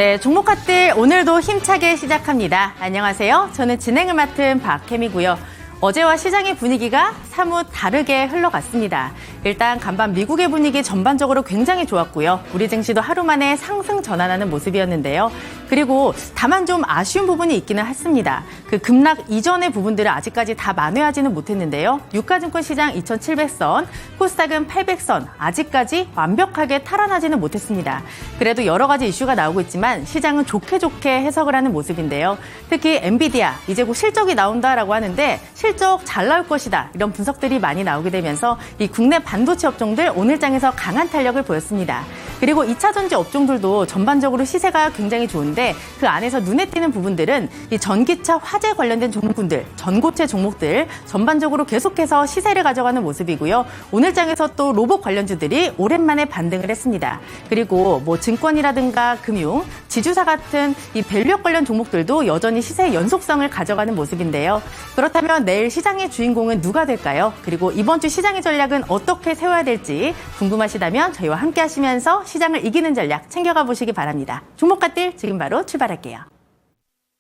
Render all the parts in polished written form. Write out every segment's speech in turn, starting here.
네, 종목핫들 오늘도 힘차게 시작합니다. 안녕하세요. 저는 진행을 맡은 박혜미고요. 어제와 시장의 분위기가 사뭇 다르게 흘러갔습니다. 일단 간밤 미국의 분위기 전반적으로 굉장히 좋았고요. 우리 증시도 하루 만에 상승 전환하는 모습이었는데요. 그리고 다만 좀 아쉬운 부분이 있기는 했습니다. 그 급락 이전의 부분들을 아직까지 다 만회하지는 못했는데요. 유가증권 시장 2,700선, 코스닥은 800선, 아직까지 완벽하게 탈환하지는 못했습니다. 그래도 여러 가지 이슈가 나오고 있지만 시장은 좋게 해석을 하는 모습인데요. 특히 엔비디아, 이제 곧 실적이 나온다라고 하는데 실적 잘 나올 것이다. 이런 분석들이 많이 나오게 되면서 이 국내 반도체 업종들 오늘장에서 강한 탄력을 보였습니다. 그리고 2차 전지 업종들도 전반적으로 시세가 굉장히 좋은데 그 안에서 눈에 띄는 부분들은 이 전기차 화재 관련된 종목군들, 전고체 종목들 전반적으로 계속해서 시세를 가져가는 모습이고요. 오늘장에서 또 로봇 관련주들이 오랜만에 반등을 했습니다. 그리고 뭐 증권이라든가 금융, 지주사 같은 이 밸류업 관련 종목들도 여전히 시세의 연속성을 가져가는 모습인데요. 그렇다면 내일 시장의 주인공은 누가 될까요? 그리고 이번 주 시장의 전략은 어떻게 세워야 될지 궁금하시다면 저희와 함께 하시면서 시장을 이기는 전략 챙겨가 보시기 바랍니다. 종목 핫딜 지금 바로 출발할게요.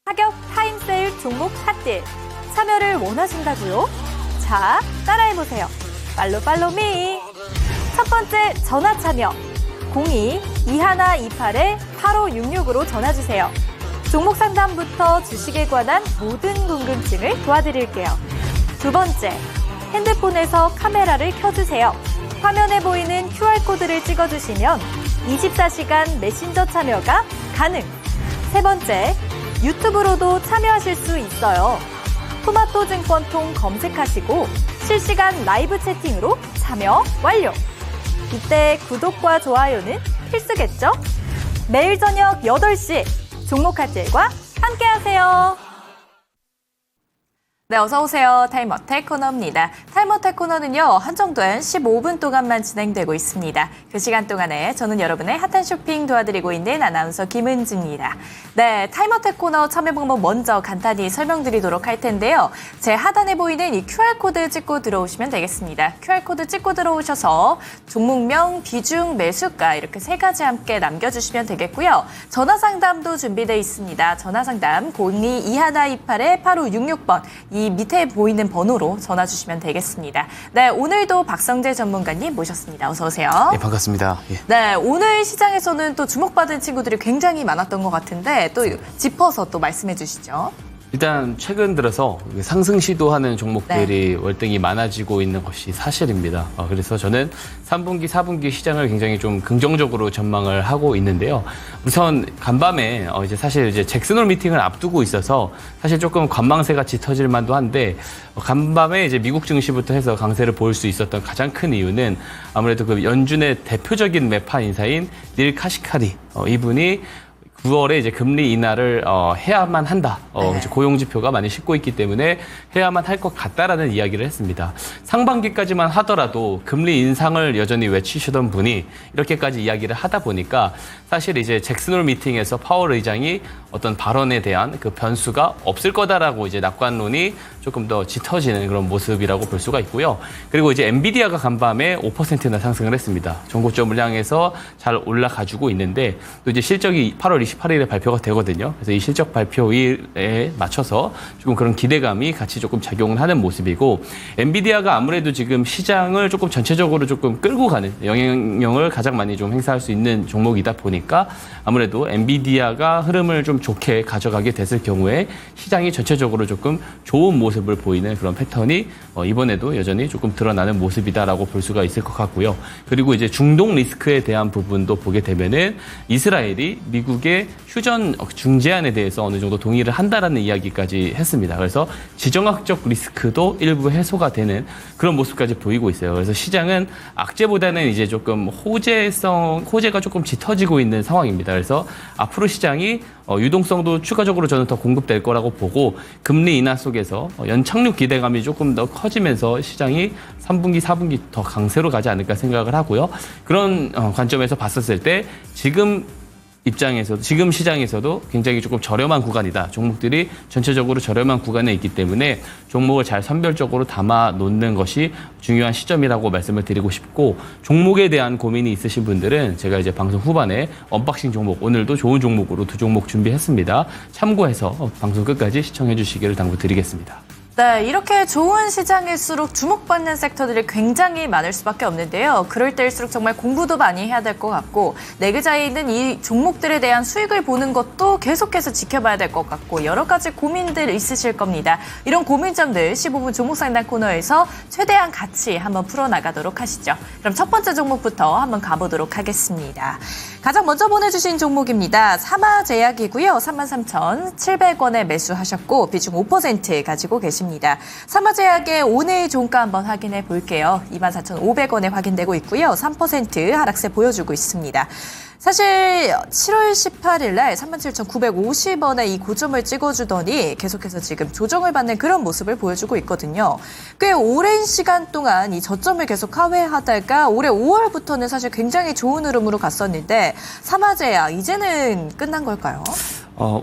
하격 타임세일 종목 핫딜 참여를 원하신다고요? 자, 따라해보세요. 팔로미. 첫 번째 전화 참여 02-2128-8566으로 전화주세요. 종목 상담부터 주식에 관한 모든 궁금증을 도와드릴게요. 두 번째, 핸드폰에서 카메라를 켜주세요. 화면에 보이는 QR코드를 찍어주시면 24시간 메신저 참여가 가능. 세 번째, 유튜브로도 참여하실 수 있어요. 토마토 증권통 검색하시고 실시간 라이브 채팅으로 참여 완료. 이때 구독과 좋아요는 필수겠죠? 매일 저녁 8시 종목 핫딜과 함께하세요. 네, 어서 오세요. 타임어택 코너입니다. 타임어택 코너는요, 한정된 15분 동안만 진행되고 있습니다. 그 시간 동안에 저는 여러분의 핫한 쇼핑 도와드리고 있는 아나운서 김은지입니다. 네, 타임어택 코너 참여 방법 먼저 간단히 설명드리도록 할 텐데요. 제 하단에 보이는 이 QR코드 찍고 들어오시면 되겠습니다. QR코드 찍고 들어오셔서 종목명, 비중, 매수가 이렇게 세 가지 함께 남겨주시면 되겠고요. 전화 상담도 준비되어 있습니다. 전화 상담 02-2128-8566번 이 밑에 보이는 번호로 전화 주시면 되겠습니다. 네, 오늘도 박성재 전문가님 모셨습니다. 어서 오세요. 네, 반갑습니다. 예. 네, 오늘 시장에서는 또 주목받은 친구들이 굉장히 많았던 것 같은데 또 짚어서 또 말씀해 주시죠. 일단 최근 들어서 상승 시도하는 종목들이 월등히 많아지고 있는 것이 사실입니다. 그래서 저는 3분기, 4분기 시장을 굉장히 좀 긍정적으로 전망을 하고 있는데요. 우선 간밤에 이제 잭슨홀 미팅을 앞두고 있어서 사실 조금 관망세가 짙어질 만도 한데 간밤에 이제 미국 증시부터 해서 강세를 보일 수 있었던 가장 큰 이유는 아무래도 그 연준의 대표적인 매파 인사인 닐 카시카리 이분이 9월에 이제 금리 인하를 해야만 한다. 고용 지표가 많이 싣고 있기 때문에 해야만 할 것 같다라는 이야기를 했습니다. 상반기까지만 하더라도 금리 인상을 여전히 외치시던 분이 이렇게까지 이야기를 하다 보니까 사실 이제 잭슨홀 미팅에서 파월 의장이 어떤 발언에 대한 그 변수가 없을 거다라고 이제 낙관론이 조금 더 짙어지는 그런 모습이라고 볼 수가 있고요. 그리고 이제 엔비디아가 간밤에 5%나 상승을 했습니다. 전고점을 향해서 잘 올라가지고 있는데 또 이제 실적이 8월 28일에 발표가 되거든요. 그래서 이 실적 발표일에 맞춰서 조금 그런 기대감이 같이 조금 작용을 하는 모습이고 엔비디아가 아무래도 지금 시장을 조금 전체적으로 조금 끌고 가는 영향력을 가장 많이 좀 행사할 수 있는 종목이다 보니까 아무래도 엔비디아가 흐름을 좀 좋게 가져가게 됐을 경우에 시장이 전체적으로 조금 좋은 모습을 보이는 그런 패턴이 이번에도 여전히 조금 드러나는 모습이다라고 볼 수가 있을 것 같고요. 그리고 이제 중동 리스크에 대한 부분도 보게 되면은 이스라엘이 미국의 휴전 중재안에 대해서 어느 정도 동의를 한다라는 이야기까지 했습니다. 그래서 지정학적 리스크도 일부 해소가 되는 그런 모습까지 보이고 있어요. 그래서 시장은 악재보다는 이제 조금 호재가 조금 짙어지고 있는 상황입니다. 그래서 앞으로 시장이 유동성도 추가적으로 저는 더 공급될 거라고 보고 금리 인하 속에서 연착륙 기대감이 조금 더 커지면서 시장이 3분기, 4분기 더 강세로 가지 않을까 생각을 하고요. 그런 관점에서 봤었을 때 지금 입장에서도 지금 시장에서도 굉장히 조금 저렴한 구간이다. 종목들이 전체적으로 저렴한 구간에 있기 때문에 종목을 잘 선별적으로 담아 놓는 것이 중요한 시점이라고 말씀을 드리고 싶고 종목에 대한 고민이 있으신 분들은 제가 이제 방송 후반에 언박싱 종목 오늘도 좋은 종목으로 2종목 준비했습니다. 참고해서 방송 끝까지 시청해 주시기를 당부드리겠습니다. 네, 이렇게 좋은 시장일수록 주목받는 섹터들이 굉장히 많을 수밖에 없는데요. 그럴 때일수록 정말 공부도 많이 해야 될 것 같고 내 계좌에 있는 이 종목들에 대한 수익을 보는 것도 계속해서 지켜봐야 될 것 같고 여러 가지 고민들 있으실 겁니다. 이런 고민점들 15분 종목상담 코너에서 최대한 같이 한번 풀어나가도록 하시죠. 그럼 첫 번째 종목부터 한번 가보도록 하겠습니다. 가장 먼저 보내주신 종목입니다. 사마제약이고요. 33,700원에 매수하셨고 비중 5% 가지고 계십니다. 사마제약의 오늘 종가 한번 확인해 볼게요. 24,500원에 확인되고 있고요. 3% 하락세 보여주고 있습니다. 사실 7월 18일 날 37,950원에 이 고점을 찍어주더니 계속해서 지금 조정을 받는 그런 모습을 보여주고 있거든요. 꽤 오랜 시간 동안 이 저점을 계속 하회하다가 올해 5월부터는 사실 굉장히 좋은 흐름으로 갔었는데 사마제약 이제는 끝난 걸까요?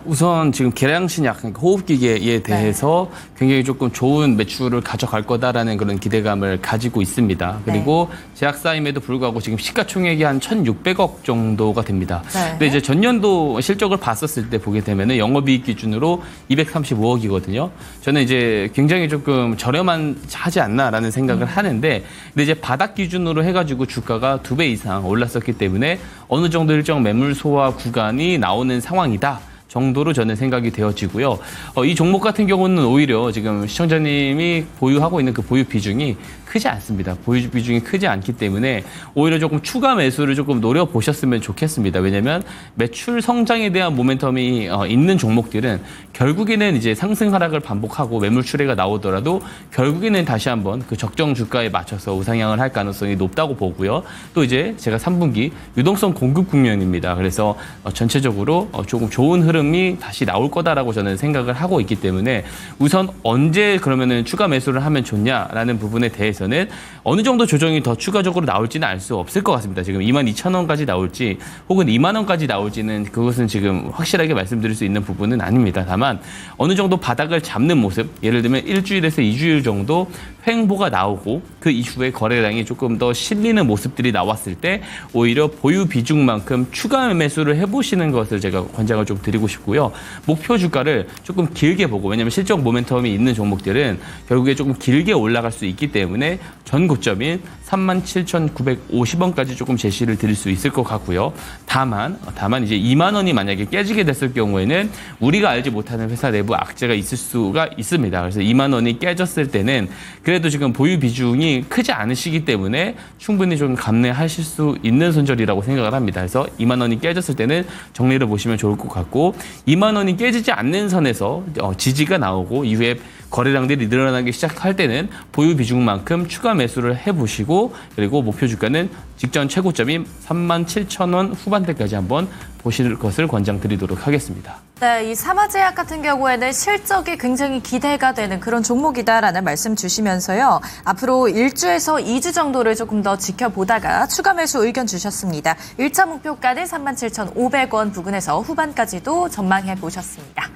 우선 지금 계량신약, 그러니까 호흡기계에 대해서 굉장히 조금 좋은 매출을 가져갈 거다라는 그런 기대감을 가지고 있습니다. 그리고 제약사임에도 불구하고 지금 시가총액이 한 1,600억 정도가 됩니다. 근데 이제 전년도 실적을 봤었을 때 보게 되면은 영업이익 기준으로 235억이거든요. 저는 이제 굉장히 조금 저렴하지 않나라는 생각을 하는데, 근데 이제 바닥 기준으로 해가지고 주가가 2배 이상 올랐었기 때문에 어느 정도 일정 매물 소화 구간이 나오는 상황이다. 정도로 저는 생각이 되어지고요. 이 종목 같은 경우는 오히려 지금 시청자님이 보유하고 있는 그 보유 비중이 크지 않습니다. 보유 비중이 크지 않기 때문에 오히려 조금 추가 매수를 조금 노려보셨으면 좋겠습니다. 왜냐하면 매출 성장에 대한 모멘텀이 있는 종목들은 결국에는 이제 상승 하락을 반복하고 매물 출회가 나오더라도 결국에는 다시 한번 그 적정 주가에 맞춰서 우상향을 할 가능성이 높다고 보고요. 또 이제 제가 3분기 유동성 공급 국면입니다. 그래서 전체적으로 조금 좋은 흐름이 다시 나올 거다라고 저는 생각을 하고 있기 때문에 우선 언제 그러면은 추가 매수를 하면 좋냐라는 부분에 대해서는 어느 정도 조정이 더 추가적으로 나올지는 알 수 없을 것 같습니다. 지금 22,000원까지 나올지 혹은 2만 원까지 나올지는 그것은 지금 확실하게 말씀드릴 수 있는 부분은 아닙니다. 다만 어느 정도 바닥을 잡는 모습, 예를 들면 일주일에서 2주일 정도 횡보가 나오고 그 이후에 거래량이 조금 더 실리는 모습들이 나왔을 때 오히려 보유 비중만큼 추가 매수를 해보시는 것을 제가 권장을 좀 드리고 싶고요. 목표 주가를 조금 길게 보고, 왜냐하면 실적 모멘텀이 있는 종목들은 결국에 조금 길게 올라갈 수 있기 때문에 전 고점인 37,950원까지 조금 제시를 드릴 수 있을 것 같고요. 다만 이제 2만 원이 만약에 깨지게 됐을 경우에는 우리가 알지 못하는 회사 내부 악재가 있을 수가 있습니다. 그래서 2만 원이 깨졌을 때는 그래도 지금 보유 비중이 크지 않으시기 때문에 충분히 좀 감내하실 수 있는 손절이라고 생각을 합니다. 그래서 2만 원이 깨졌을 때는 정리를 보시면 좋을 것 같고, 2만 원이 깨지지 않는 선에서 지지가 나오고 이후에 거래량들이 늘어나기 시작할 때는 보유 비중만큼 추가 매수를 해보시고, 그리고 목표 주가는 직전 최고점인 37,000원 후반대까지 한번 보실 것을 권장드리도록 하겠습니다. 네, 이 사마제약 같은 경우에는 실적이 굉장히 기대가 되는 그런 종목이다라는 말씀 주시면서요. 앞으로 1주에서 2주 정도를 조금 더 지켜보다가 추가 매수 의견 주셨습니다. 1차 목표가는 37,500원 부근에서 후반까지도 전망해 보셨습니다.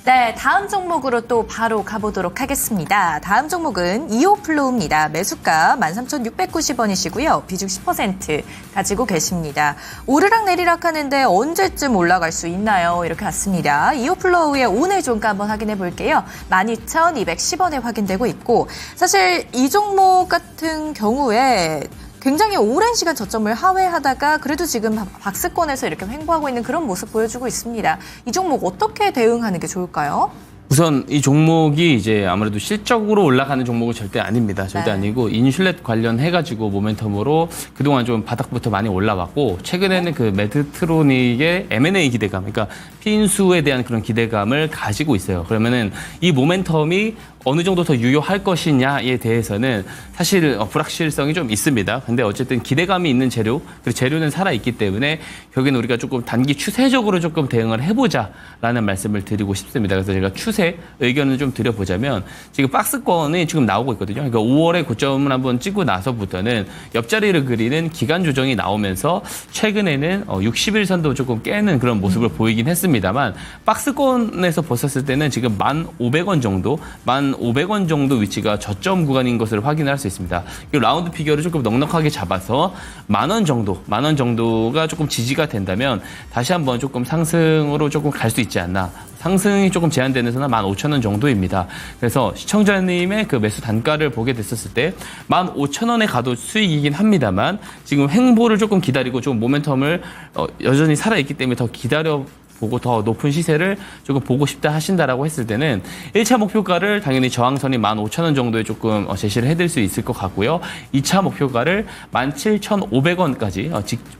네, 다음 종목으로 또 바로 가보도록 하겠습니다. 다음 종목은 이오플로우입니다. 매수가 13,690원이시고요. 비중 10% 가지고 계십니다. 오르락 내리락 하는데 언제쯤 올라갈 수 있나요? 이렇게 왔습니다. 이오플로우의 오늘 종가 한번 확인해 볼게요. 12,210원에 확인되고 있고, 사실 이 종목 같은 경우에 굉장히 오랜 시간 저점을 하회하다가 그래도 지금 박스권에서 이렇게 횡보하고 있는 그런 모습 보여주고 있습니다. 이 종목 어떻게 대응하는 게 좋을까요? 우선 이 종목이 이제 아무래도 실적으로 올라가는 종목은 절대 아닙니다. 절대 아니고 인슐렛 관련해가지고 모멘텀으로 그동안 좀 바닥부터 많이 올라왔고, 최근에는 그 메드트로닉의 M&A 기대감, 그러니까 피인수에 대한 그런 기대감을 가지고 있어요. 그러면은 이 모멘텀이 어느 정도 더 유효할 것이냐에 대해서는 사실 불확실성이 좀 있습니다. 근데 어쨌든 기대감이 있는 재료, 그리고 재료는 살아있기 때문에 결국에는 우리가 조금 단기 추세적으로 조금 대응을 해보자라는 말씀을 드리고 싶습니다. 그래서 제가 추세 의견을 좀 드려보자면 지금 박스권이 지금 나오고 있거든요. 그러니까 5월에 고점을 한번 찍고 나서부터는 옆자리를 그리는 기간 조정이 나오면서 최근에는 60일선도 조금 깨는 그런 모습을 보이긴 했습니다만 박스권에서 봤었을 때는 지금 1,500원 정도, 1,500원 정도 위치가 저점 구간인 것을 확인할 수 있습니다. 이 라운드 피겨를 조금 넉넉하게 잡아서 10,000원 정도가 조금 지지가 된다면 다시 한번 조금 상승으로 조금 갈 수 있지 않나. 상승이 조금 제한되는 선은 15,000원 정도입니다. 그래서 시청자님의 그 매수 단가를 보게 됐었을 때 15,000원에 가도 수익이긴 합니다만 지금 횡보를 조금 기다리고 좀 모멘텀을 여전히 살아있기 때문에 더 보고 더 높은 시세를 조금 보고 싶다 하신다라고 했을 때는 1차 목표가를 당연히 저항선이 15,000원 정도에 조금 제시를 해드릴 수 있을 것 같고요. 2차 목표가를 17,500원까지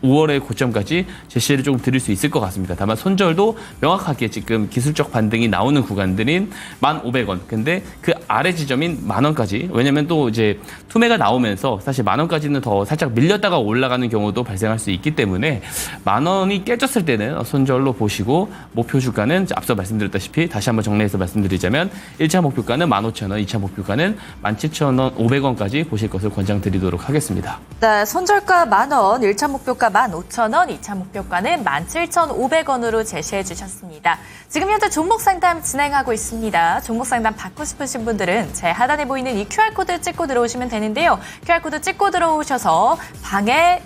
5월의 고점까지 제시를 조금 드릴 수 있을 것 같습니다. 다만 손절도 명확하게 지금 기술적 반등이 나오는 구간들인 1,500원. 근데 그 아래 지점인 10,000원까지. 왜냐면 또 이제 투매가 나오면서 사실 10,000원까지는 더 살짝 밀렸다가 올라가는 경우도 발생할 수 있기 때문에 10,000원이 깨졌을 때는 손절로 보시고 목표 주가는 앞서 말씀드렸다시피 다시 한번 정리해서 말씀드리자면 1차 목표가는 15,000원, 2차 목표가는 17,500원까지 보실 것을 권장드리도록 하겠습니다. 네, 손절가 10,000원, 1차 목표가 15,000원, 2차 목표가는 17,500원으로 제시해 주셨습니다. 지금 현재 종목 상담 진행하고 있습니다. 종목 상담 받고 싶으신 분들은 제 하단에 보이는 이 QR코드 찍고 들어오시면 되는데요. QR코드 찍고 들어오셔서 방에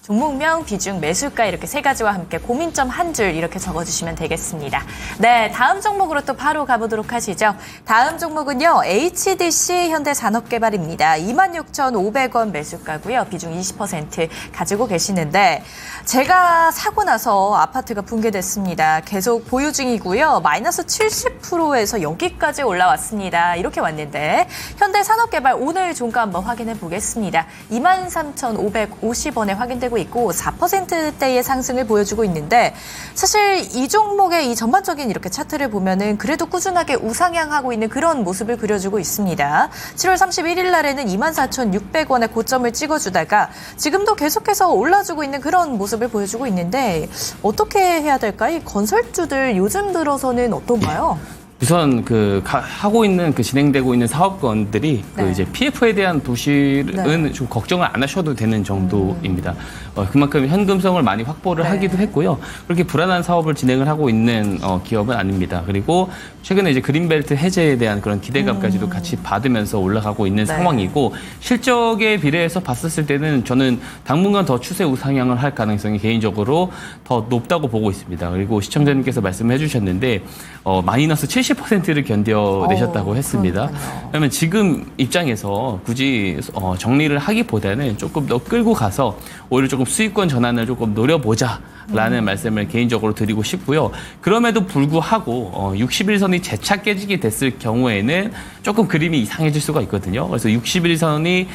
종목명, 비중, 매수가 이렇게 세 가지와 함께 고민점 한 줄 이렇게 적어주시면 되겠습니다. 네, 다음 종목으로 또 바로 가보도록 하시죠. 다음 종목은요. HDC 현대산업개발입니다. 26,500원 매수가고요. 비중 20% 가지고 계시는데 제가 사고 나서 아파트가 붕괴됐습니다. 계속 보유 중이고요. 마이너스 70%에서 여기까지 올라왔습니다. 이렇게 왔는데 현대산업개발 오늘 종가 한번 확인해 보겠습니다. 23,550원에 확인되고 있고 4%대의 상승을 보여주고 있는데 사실 이 종목의 이 전반적인 이렇게 차트를 보면은 그래도 꾸준하게 우상향하고 있는 그런 모습을 그려주고 있습니다. 7월 31일 날에는 24,600원의 고점을 찍어주다가 지금도 계속해서 올라주고 있는 그런 모습을 보여주고 있는데 어떻게 해야 될까요? 이 건설주들 요즘 들어서는 어떤가요? 우선 하고 있는 진행되고 있는 사업권들이 네. 이제 PF에 대한 부실은 좀 걱정을 안 하셔도 되는 정도입니다. 그만큼 현금성을 많이 확보를 하기도 했고요. 그렇게 불안한 사업을 진행을 하고 있는 기업은 아닙니다. 그리고 최근에 이제 그린벨트 해제에 대한 그런 기대감까지도 같이 받으면서 올라가고 있는 상황이고 실적에 비례해서 봤었을 때는 저는 당분간 더 추세 우상향을 할 가능성이 개인적으로 더 높다고 보고 있습니다. 그리고 시청자님께서 말씀해 주셨는데 마이너스 70%를 견뎌내셨다고 했습니다. 그러면 지금 입장에서 굳이 정리를 하기보다는 조금 더 끌고 가서 오히려 조금 수익권 전환을 조금 노려보자라는 말씀을 개인적으로 드리고 싶고요. 그럼에도 불구하고 60일선이 재차 깨지게 됐을 경우에는 조금 그림이 이상해질 수가 있거든요. 그래서 60일선이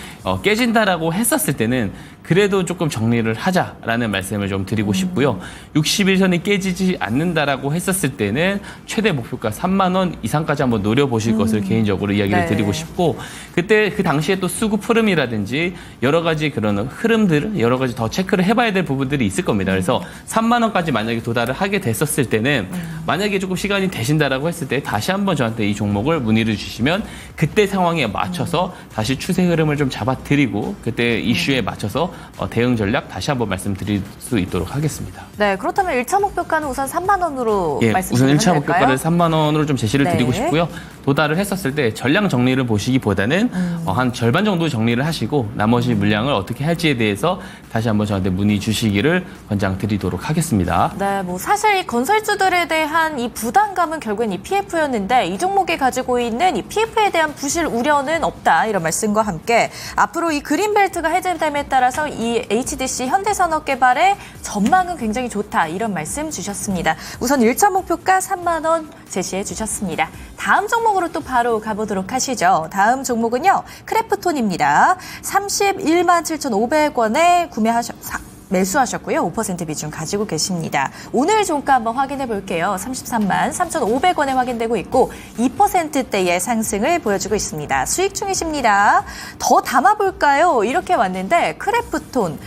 깨진다라고 했었을 때는 그래도 조금 정리를 하자라는 말씀을 좀 드리고 싶고요. 60일선이 깨지지 않는다라고 했었을 때는 최대 목표가 3만 원 이상까지 한번 노려보실 것을 개인적으로 이야기를 드리고 싶고 그때 그 당시에 또 수급 흐름이라든지 여러 가지 그런 흐름들 여러 가지 더 체크를 해봐야 될 부분들이 있을 겁니다. 그래서 3만 원까지 만약에 도달을 하게 됐었을 때는 만약에 조금 시간이 되신다라고 했을 때 다시 한번 저한테 이 종목을 문의를 주시면 그때 상황에 맞춰서 다시 추세 흐름을 좀 잡아드리고 그때 이슈에 맞춰서 대응 전략 다시 한번 말씀드릴 수 있도록 하겠습니다. 네, 그렇다면 1차 목표가는 우선 3만 원으로 말씀 우선 주시면 1차 될까요? 목표가를 3만 원으로 좀 제시를 드리고 싶고요. 도달을 했었을 때 전량 정리를 보시기보다는 한 절반 정도 정리를 하시고 나머지 물량을 어떻게 할지에 대해서 다시 한번 저한테 문의 주시기를 권장드리도록 하겠습니다. 네, 뭐 사실 이 건설주들에 대한 이 부담감은 결국엔 이 PF였는데 이 종목이 가지고 있는 이 PF에 대한 부실 우려는 없다 이런 말씀과 함께 앞으로 이 그린벨트가 해제됨에 따라서 이 HDC 현대산업개발의 전망은 굉장히 좋다 이런 말씀 주셨습니다. 우선 1차 목표가 3만 원 제시해 주셨습니다. 다음 종목으로 또 바로 가보도록 하시죠. 다음 종목은요. 크래프톤입니다. 31만 7,500원에 매수하셨고요. 5% 비중 가지고 계십니다. 오늘 종가 한번 확인해 볼게요. 33만 3,500원에 확인되고 있고 2%대의 상승을 보여주고 있습니다. 수익 중이십니다. 더 담아볼까요? 이렇게 왔는데 크래프톤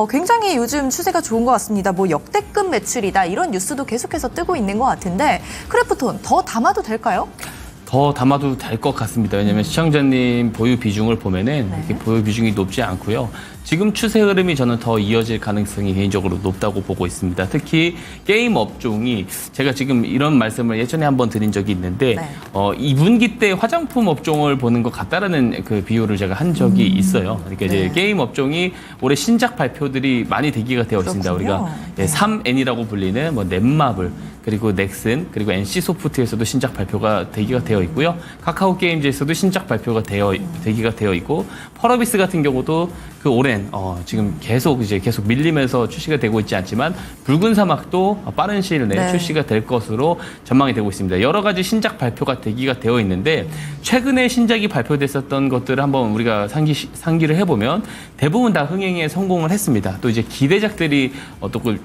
굉장히 요즘 추세가 좋은 것 같습니다. 뭐 역대급 매출이다 이런 뉴스도 계속해서 뜨고 있는 것 같은데 크래프톤 더 담아도 될까요? 더 담아도 될 것 같습니다. 왜냐하면 시청자님 보유 비중을 보면은 이렇게 보유 비중이 높지 않고요. 지금 추세 흐름이 저는 더 이어질 가능성이 개인적으로 높다고 보고 있습니다. 특히 게임 업종이 제가 지금 이런 말씀을 예전에 한번 드린 적이 있는데 2분기 때 화장품 업종을 보는 것 같다라는 그 비유를 제가 한 적이 있어요. 그러니까 이제 게임 업종이 올해 신작 발표들이 많이 대기가 되어 있습니다. 그렇군요. 우리가 3N이라고 불리는 뭐 넷마블 그리고 넥슨 그리고 NC소프트에서도 신작 발표가 대기가 되어 있고요. 카카오 게임즈에서도 신작 발표가 대기가 되어 있고 펄어비스 같은 경우도 그 오랜 지금 계속 밀리면서 출시가 되고 있지 않지만 붉은 사막도 빠른 시일 내에 출시가 될 것으로 전망이 되고 있습니다. 여러 가지 신작 발표가 대기가 되어 있는데 최근에 신작이 발표됐었던 것들을 한번 우리가 상기를 해보면 대부분 다 흥행에 성공을 했습니다. 또 이제 기대작들이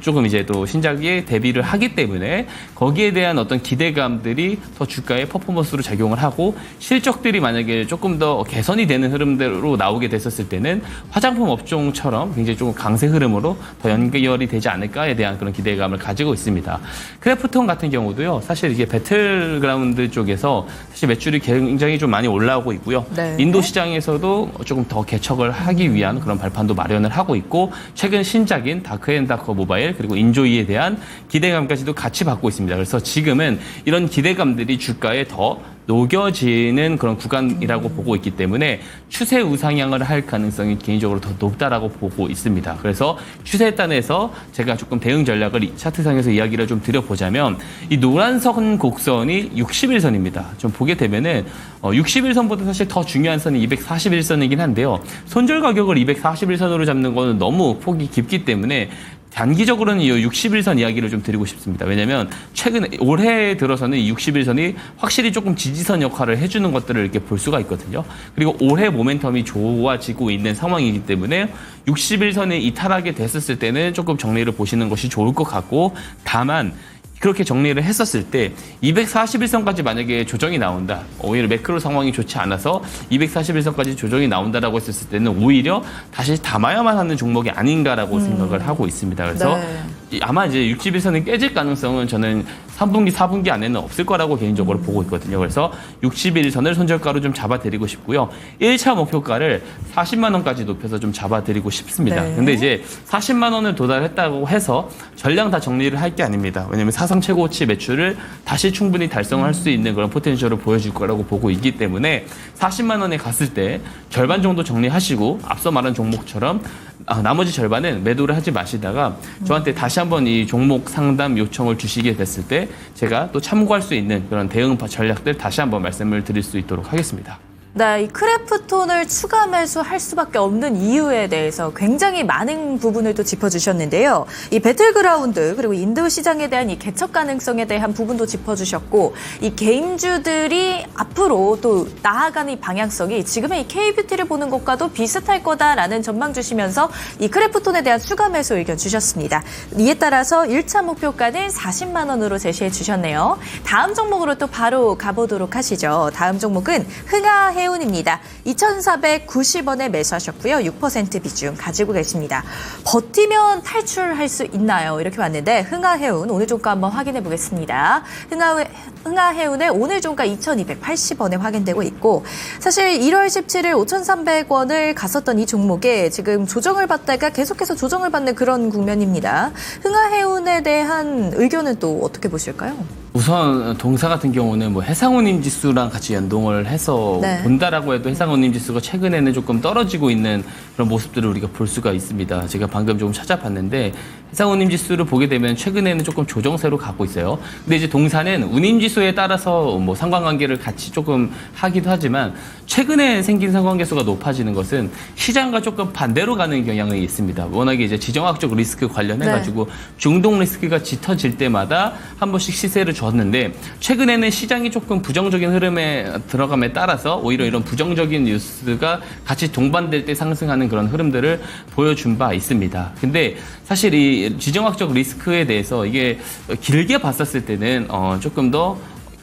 조금 이제 또 신작에 데뷔를 하기 때문에 거기에 대한 어떤 기대감들이 더 주가의 퍼포먼스로 작용을 하고 실적들이 만약에 조금 더 개선이 되는 흐름대로 나오게 됐었을 때는 화장품 업종처럼 굉장히 조금 강세 흐름으로 더 연결이 되지 않을까에 대한 그런 기대감을 가지고 있습니다. 크래프톤 같은 경우도요. 사실 이게 배틀그라운드 쪽에서 사실 매출이 굉장히 좀 많이 올라오고 있고요. 네. 인도 시장에서도 조금 더 개척을 하기 위한 그런 발판도 마련을 하고 있고 최근 신작인 다크앤다커 모바일 그리고 인조이에 대한 기대감까지도 같이 받고 있습니다. 그래서 지금은 이런 기대감들이 주가에 더 녹여지는 그런 구간이라고 보고 있기 때문에 추세 우상향을 할 가능성이 개인적으로 더 높다라고 보고 있습니다. 그래서 추세 단에서 제가 조금 대응 전략을 이 차트상에서 이야기를 좀 드려보자면 이 노란선 곡선이 60일선입니다. 좀 보게 되면은 60일선보다 사실 더 중요한 선이 241선이긴 한데요. 손절 가격을 241선으로 잡는 거는 너무 폭이 깊기 때문에 단기적으로는 이 60일선 이야기를 좀 드리고 싶습니다. 왜냐하면 최근에 올해 들어서는 이 60일선이 확실히 조금 지지선 역할을 해주는 것들을 이렇게 볼 수가 있거든요. 그리고 올해 모멘텀이 좋아지고 있는 상황이기 때문에 60일선에 이탈하게 됐었을 때는 조금 정리를 보시는 것이 좋을 것 같고 다만 그렇게 정리를 했었을 때 241선까지 만약에 조정이 나온다. 오히려 매크로 상황이 좋지 않아서 241선까지 조정이 나온다라고 했었을 때는 오히려 다시 담아야만 하는 종목이 아닌가라고 생각을 하고 있습니다. 그래서 아마 이제 61선이 깨질 가능성은 저는 3분기, 4분기 안에는 없을 거라고 개인적으로 보고 있거든요. 그래서 61선을 손절가로 좀 잡아드리고 싶고요. 1차 목표가를 40만 원까지 높여서 좀 잡아드리고 싶습니다. 근데 이제 40만 원을 도달했다고 해서 전량 다 정리를 할 게 아닙니다. 왜냐하면 사상 최고치 매출을 다시 충분히 달성할 수 있는 그런 포텐셜을 보여줄 거라고 보고 있기 때문에 40만 원에 갔을 때 절반 정도 정리하시고 앞서 말한 종목처럼 나머지 절반은 매도를 하지 마시다가 저한테 다시 한번 이 종목 상담 요청을 주시게 됐을 때 제가 또 참고할 수 있는 그런 대응 전략들 다시 한번 말씀을 드릴 수 있도록 하겠습니다. 네, 이 크래프톤을 추가 매수할 수밖에 없는 이유에 대해서 굉장히 많은 부분을 또 짚어주셨는데요. 이 배틀그라운드 그리고 인도 시장에 대한 이 개척 가능성에 대한 부분도 짚어주셨고 이 게임주들이 앞으로 또 나아가는 이 방향성이 지금의 이 K뷰티를 보는 것과도 비슷할 거다라는 전망 주시면서 이 크래프톤에 대한 추가 매수 의견 주셨습니다. 이에 따라서 1차 목표가는 40만 원으로 제시해 주셨네요. 다음 종목으로 또 바로 가보도록 하시죠. 다음 종목은 흥하해운입니다. 2,490원에 매수하셨고요. 6% 비중 가지고 계십니다. 버티면 탈출할 수 있나요? 이렇게 왔는데 흥하해운 오늘 종가 한번 확인해 보겠습니다. 흥하해운의 오늘 종가 2,280원에 확인되고 있고 사실 1월 17일 5,300원을 갔었던 이 종목에 지금 조정을 받다가 계속해서 조정을 받는 그런 국면입니다. 흥하해운에 대한 의견은 또 어떻게 보실까요? 우선 동사 같은 경우는 뭐 해상운임 지수랑 같이 연동을 해서 본다라고 해도 해상운임 지수가 최근에는 조금 떨어지고 있는 그런 모습들을 우리가 볼 수가 있습니다. 제가 방금 조금 찾아봤는데 해상운임 지수를 보게 되면 최근에는 조금 조정세로 가고 있어요. 근데 이제 동사는 운임 지수에 따라서 뭐 상관관계를 같이 조금 하기도 하지만 최근에 생긴 상관계수가 높아지는 것은 시장과 조금 반대로 가는 경향이 있습니다. 워낙에 이제 지정학적 리스크 관련해가지고 중동 리스크가 짙어질 때마다 한 번씩 시세를 보여줬는데 최근에는 시장이 조금 부정적인 흐름에 들어감에 따라서 오히려 이런 부정적인 뉴스가 같이 동반될 때 상승하는 그런 흐름들을 보여준 바 있습니다. 근데 사실 이 지정학적 리스크에 대해서 이게 길게 봤었을 때는 조금 더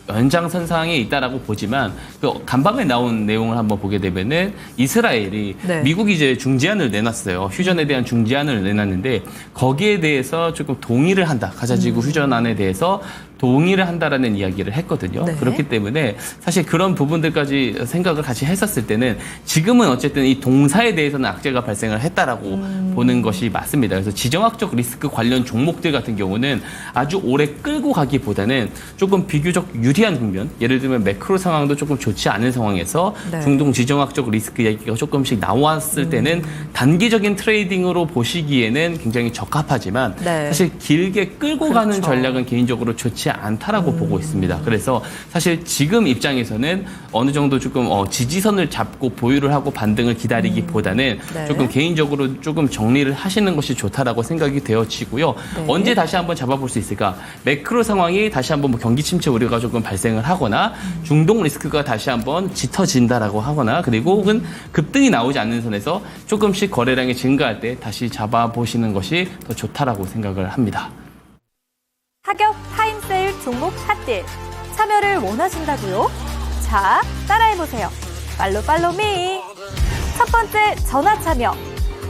연장선상에 있다라고 보지만 그 간밤에 나온 내용을 한번 보게 되면은 이스라엘이 네. 미국이 이제 중지안을 내놨어요. 휴전에 대한 중지안을 내놨는데 거기에 대해서 조금 동의를 한다. 가자지구 휴전안에 대해서 동의를 한다라는 이야기를 했거든요. 네. 그렇기 때문에 사실 그런 부분들까지 생각을 같이 했었을 때는 지금은 어쨌든 이 동사에 대해서는 악재가 발생을 했다라고 보는 것이 맞습니다. 그래서 지정학적 리스크 관련 종목들 같은 경우는 아주 오래 끌고 가기보다는 조금 비교적 유리한 국면, 예를 들면 매크로 상황도 조금 좋지 않은 상황에서 네. 중동 지정학적 리스크 얘기가 조금씩 나왔을 때는 단기적인 트레이딩으로 보시기에는 굉장히 적합하지만 네. 사실 길게 끌고 가는 그렇죠. 전략은 개인적으로 좋지 않다라고 보고 있습니다. 그래서 사실 지금 입장에서는 어느 정도 조금 지지선을 잡고 보유를 하고 반등을 기다리기보다는 네. 조금 개인적으로 조금 정리를 하시는 것이 좋다라고 생각이 되어지고요. 네. 언제 다시 한번 잡아볼 수 있을까? 매크로 상황이 다시 한번 뭐 경기 침체 우려가 조금 발생을 하거나 중동 리스크가 다시 한번 짙어진다라고 하거나 그리고 혹은 급등이 나오지 않는 선에서 조금씩 거래량이 증가할 때 다시 잡아보시는 것이 더 좋다라고 생각을 합니다. 타격 타임세일 종목 핫딜 참여를 원하신다고요? 자, 따라해보세요. 팔로미. 첫 번째 전화 참여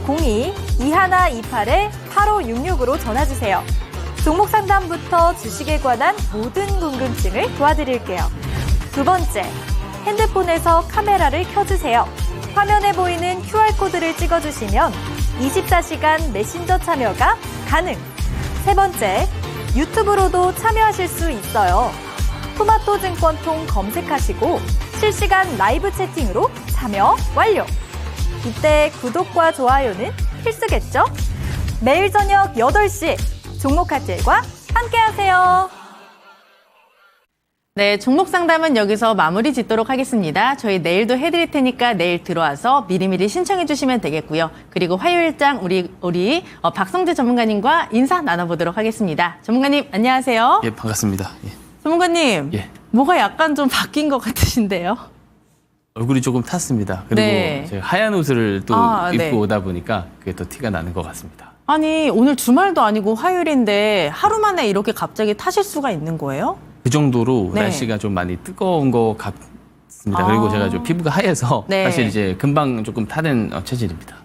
02-2128-8566으로 전화주세요. 종목 상담부터 주식에 관한 모든 궁금증을 도와드릴게요. 두 번째, 핸드폰에서 카메라를 켜주세요. 화면에 보이는 QR코드를 찍어주시면 24시간 메신저 참여가 가능. 세 번째, 유튜브로도 참여하실 수 있어요. 토마토증권통 검색하시고 실시간 라이브 채팅으로 참여 완료. 이때 구독과 좋아요는 필수겠죠? 매일 저녁 8시 종목 핫딜과 함께하세요. 네, 종목 상담은 여기서 마무리 짓도록 하겠습니다. 저희 내일도 해드릴 테니까 내일 들어와서 미리미리 신청해 주시면 되겠고요. 그리고 화요일장 우리 박성재 전문가님과 인사 나눠보도록 하겠습니다. 전문가님 안녕하세요. 예, 반갑습니다. 예. 전문가님, 예. 뭐가 약간 좀 바뀐 것 같으신데요? 얼굴이 조금 탔습니다. 그리고 네. 제가 하얀 옷을 또 입고 네. 오다 보니까 그게 더 티가 나는 것 같습니다. 아니, 오늘 주말도 아니고 화요일인데 하루 만에 이렇게 갑자기 타실 수가 있는 거예요? 그 정도로 네. 날씨가 좀 많이 뜨거운 것 같습니다. 그리고 제가 좀 피부가 하얘서 네. 사실 이제 금방 조금 타는 체질입니다.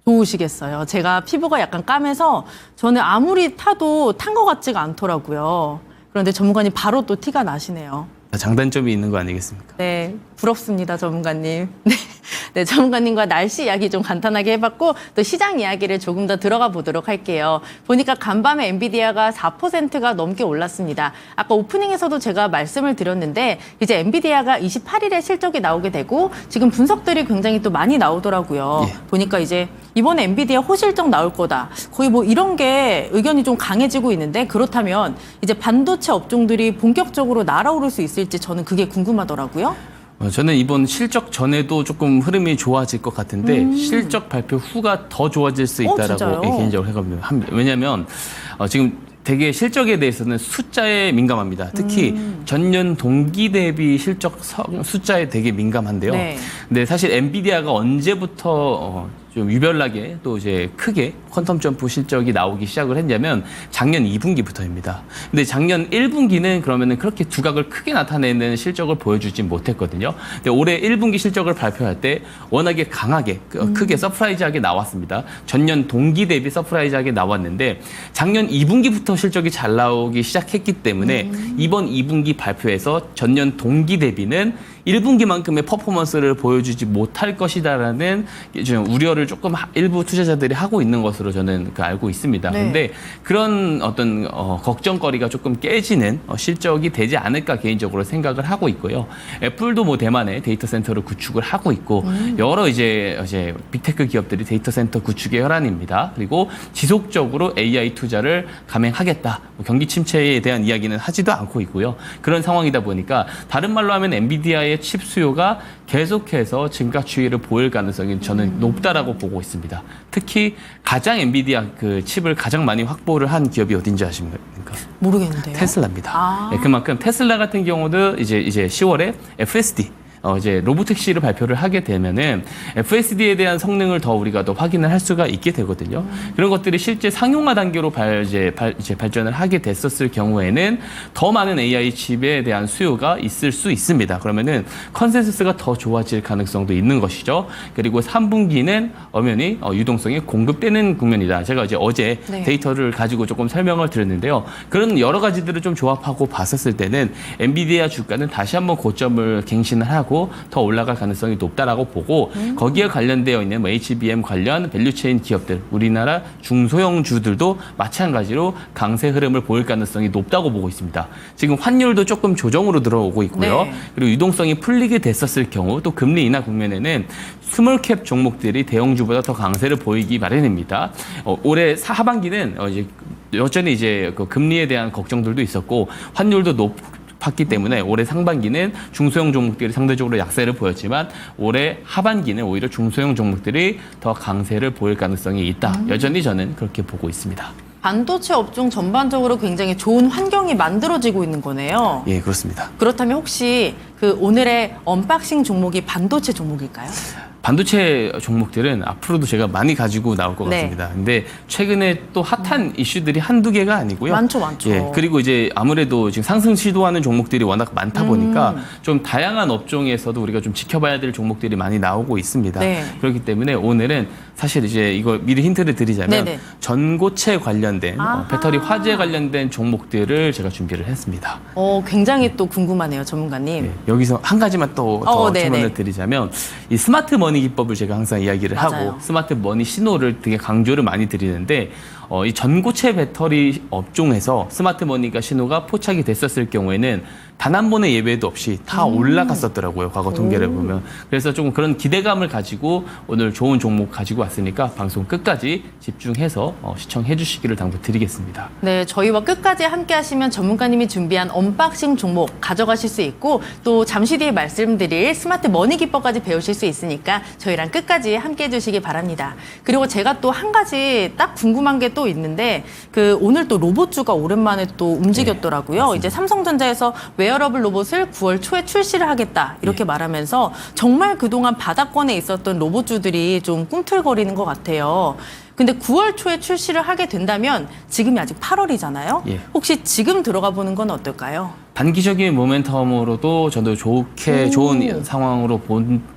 좋으시겠어요. 제가 피부가 약간 까매서 저는 아무리 타도 탄 것 같지가 않더라고요. 그런데 전문가님 바로 또 티가 나시네요. 장단점이 있는 거 아니겠습니까? 네, 부럽습니다, 전문가님. 네. 네, 전문가님과 날씨 이야기 좀 간단하게 해봤고 또 시장 이야기를 조금 더 들어가 보도록 할게요. 보니까 간밤에 엔비디아가 4%가 넘게 올랐습니다. 아까 오프닝에서도 제가 말씀을 드렸는데 이제 엔비디아가 28일에 실적이 나오게 되고 지금 분석들이 굉장히 또 많이 나오더라고요. 예. 보니까 이제 이번에 엔비디아 호실적 나올 거다. 거의 뭐 이런 게 의견이 좀 강해지고 있는데 그렇다면 이제 반도체 업종들이 본격적으로 날아오를 수 있을지 저는 그게 궁금하더라고요. 저는 이번 실적 전에도 조금 흐름이 좋아질 것 같은데 실적 발표 후가 더 좋아질 수 진짜요? 있다라고 개인적으로 생각합니다. 왜냐하면 지금 되게 실적에 대해서는 숫자에 민감합니다. 특히 전년 동기 대비 실적 숫자에 되게 민감한데요. 네. 근데 사실 엔비디아가 언제부터 좀 유별나게 또 이제 크게 퀀텀 점프 실적이 나오기 시작을 했냐면 작년 2분기부터입니다. 근데 작년 1분기는 그러면은 그렇게 두각을 크게 나타내는 실적을 보여주진 못했거든요. 근데 올해 1분기 실적을 발표할 때 워낙에 강하게 크게 서프라이즈하게 나왔습니다. 전년 동기 대비 서프라이즈하게 나왔는데 작년 2분기부터 실적이 잘 나오기 시작했기 때문에 이번 2분기 발표에서 전년 동기 대비는 1분기만큼의 퍼포먼스를 보여주지 못할 것이다라는 좀 우려를 조금 일부 투자자들이 하고 있는 것으로 저는 알고 있습니다. 네. 그런데 그런 어떤 걱정거리가 조금 깨지는 실적이 되지 않을까 개인적으로 생각을 하고 있고요. 애플도 뭐 대만에 데이터 센터를 구축을 하고 있고 여러 이제 빅테크 기업들이 데이터 센터 구축의 혈안입니다. 그리고 지속적으로 AI 투자를 감행하겠다. 뭐 경기 침체에 대한 이야기는 하지도 않고 있고요. 그런 상황이다 보니까 다른 말로 하면 엔비디아의 엔비디아의 칩 수요가 계속해서 증가 추이를 보일 가능성이 저는 높다라고 보고 있습니다. 특히 가장 엔비디아 그 칩을 가장 많이 확보를 한 기업이 어딘지 아십니까? 모르겠는데요. 테슬라입니다. 네, 그만큼 테슬라 같은 경우도 이제 10월에 FSD 이제 로보택시를 발표를 하게 되면은 FSD에 대한 성능을 더 우리가 더 확인을 할 수가 있게 되거든요. 그런 것들이 실제 상용화 단계로 발전을 하게 됐었을 경우에는 더 많은 AI 칩에 대한 수요가 있을 수 있습니다. 그러면은 컨센서스가 더 좋아질 가능성도 있는 것이죠. 그리고 3분기는 엄연히 유동성이 공급되는 국면이다. 제가 이제 어제 네. 데이터를 가지고 조금 설명을 드렸는데요. 그런 여러 가지들을 좀 조합하고 봤었을 때는 엔비디아 주가는 다시 한번 고점을 갱신을 하고 더 올라갈 가능성이 높다라고 보고 거기에 관련되어 있는 뭐 HBM 관련 밸류체인 기업들 우리나라 중소형주들도 마찬가지로 강세 흐름을 보일 가능성이 높다고 보고 있습니다. 지금 환율도 조금 조정으로 들어오고 있고요. 네. 그리고 유동성이 풀리게 됐었을 경우 또 금리 인하 국면에는 스몰캡 종목들이 대형주보다 더 강세를 보이기 마련입니다. 올해 하반기는 이제 여전히 이제 그 금리에 대한 걱정들도 있었고 환율도 팠기 때문에 올해 상반기는 중소형 종목들이 상대적으로 약세를 보였지만 올해 하반기는 오히려 중소형 종목들이 더 강세를 보일 가능성이 있다. 여전히 저는 그렇게 보고 있습니다. 반도체 업종 전반적으로 굉장히 좋은 환경이 만들어지고 있는 거네요. 예, 그렇습니다. 그렇다면 혹시 그 오늘의 언박싱 종목이 반도체 종목일까요? 반도체 종목들은 앞으로도 제가 많이 가지고 나올 것 네. 같습니다. 근데 최근에 또 핫한 이슈들이 한두 개가 아니고요. 많죠. 예, 그리고 이제 아무래도 지금 상승 시도하는 종목들이 워낙 많다 보니까 좀 다양한 업종에서도 우리가 좀 지켜봐야 될 종목들이 많이 나오고 있습니다. 네. 그렇기 때문에 오늘은 사실 이제 이거 미리 힌트를 드리자면 네네. 전고체 관련된 아하. 배터리 화재 관련된 종목들을 제가 준비를 했습니다. 굉장히 또 궁금하네요, 전문가님. 예, 여기서 한 가지만 또 더 네네. 첨언을 드리자면 이 스마트 머니 기법을 제가 항상 이야기를 맞아요. 하고 스마트 머니 신호를 되게 강조를 많이 드리는데 이 전고체 배터리 업종에서 스마트 머니가 신호가 포착이 됐었을 경우에는 단 한 번의 예외도 없이 다 올라갔었더라고요. 과거 통계를 보면. 그래서 조금 그런 기대감을 가지고 오늘 좋은 종목 가지고 왔으니까 방송 끝까지 집중해서 시청해 주시기를 당부드리겠습니다. 네, 저희와 끝까지 함께 하시면 전문가님이 준비한 언박싱 종목 가져가실 수 있고 또 잠시 뒤에 말씀드릴 스마트 머니 기법까지 배우실 수 있으니까 저희랑 끝까지 함께 해주시기 바랍니다. 그리고 제가 또 한 가지 딱 궁금한 게 또 있는데 오늘 또 로봇주가 오랜만에 또 움직였더라고요. 이제 삼성전자에서 웨어러블 로봇을 9월 초에 출시를 하겠다 이렇게 말하면서 정말 그동안 바닥권에 있었던 로봇주들이 좀 꿈틀거리는 것 같아요. 근데 9월 초에 출시를 하게 된다면 지금이 아직 8월이잖아요. 예. 혹시 지금 들어가 보는 건 어떨까요? 단기적인 모멘텀으로도 저도 좋은 상황으로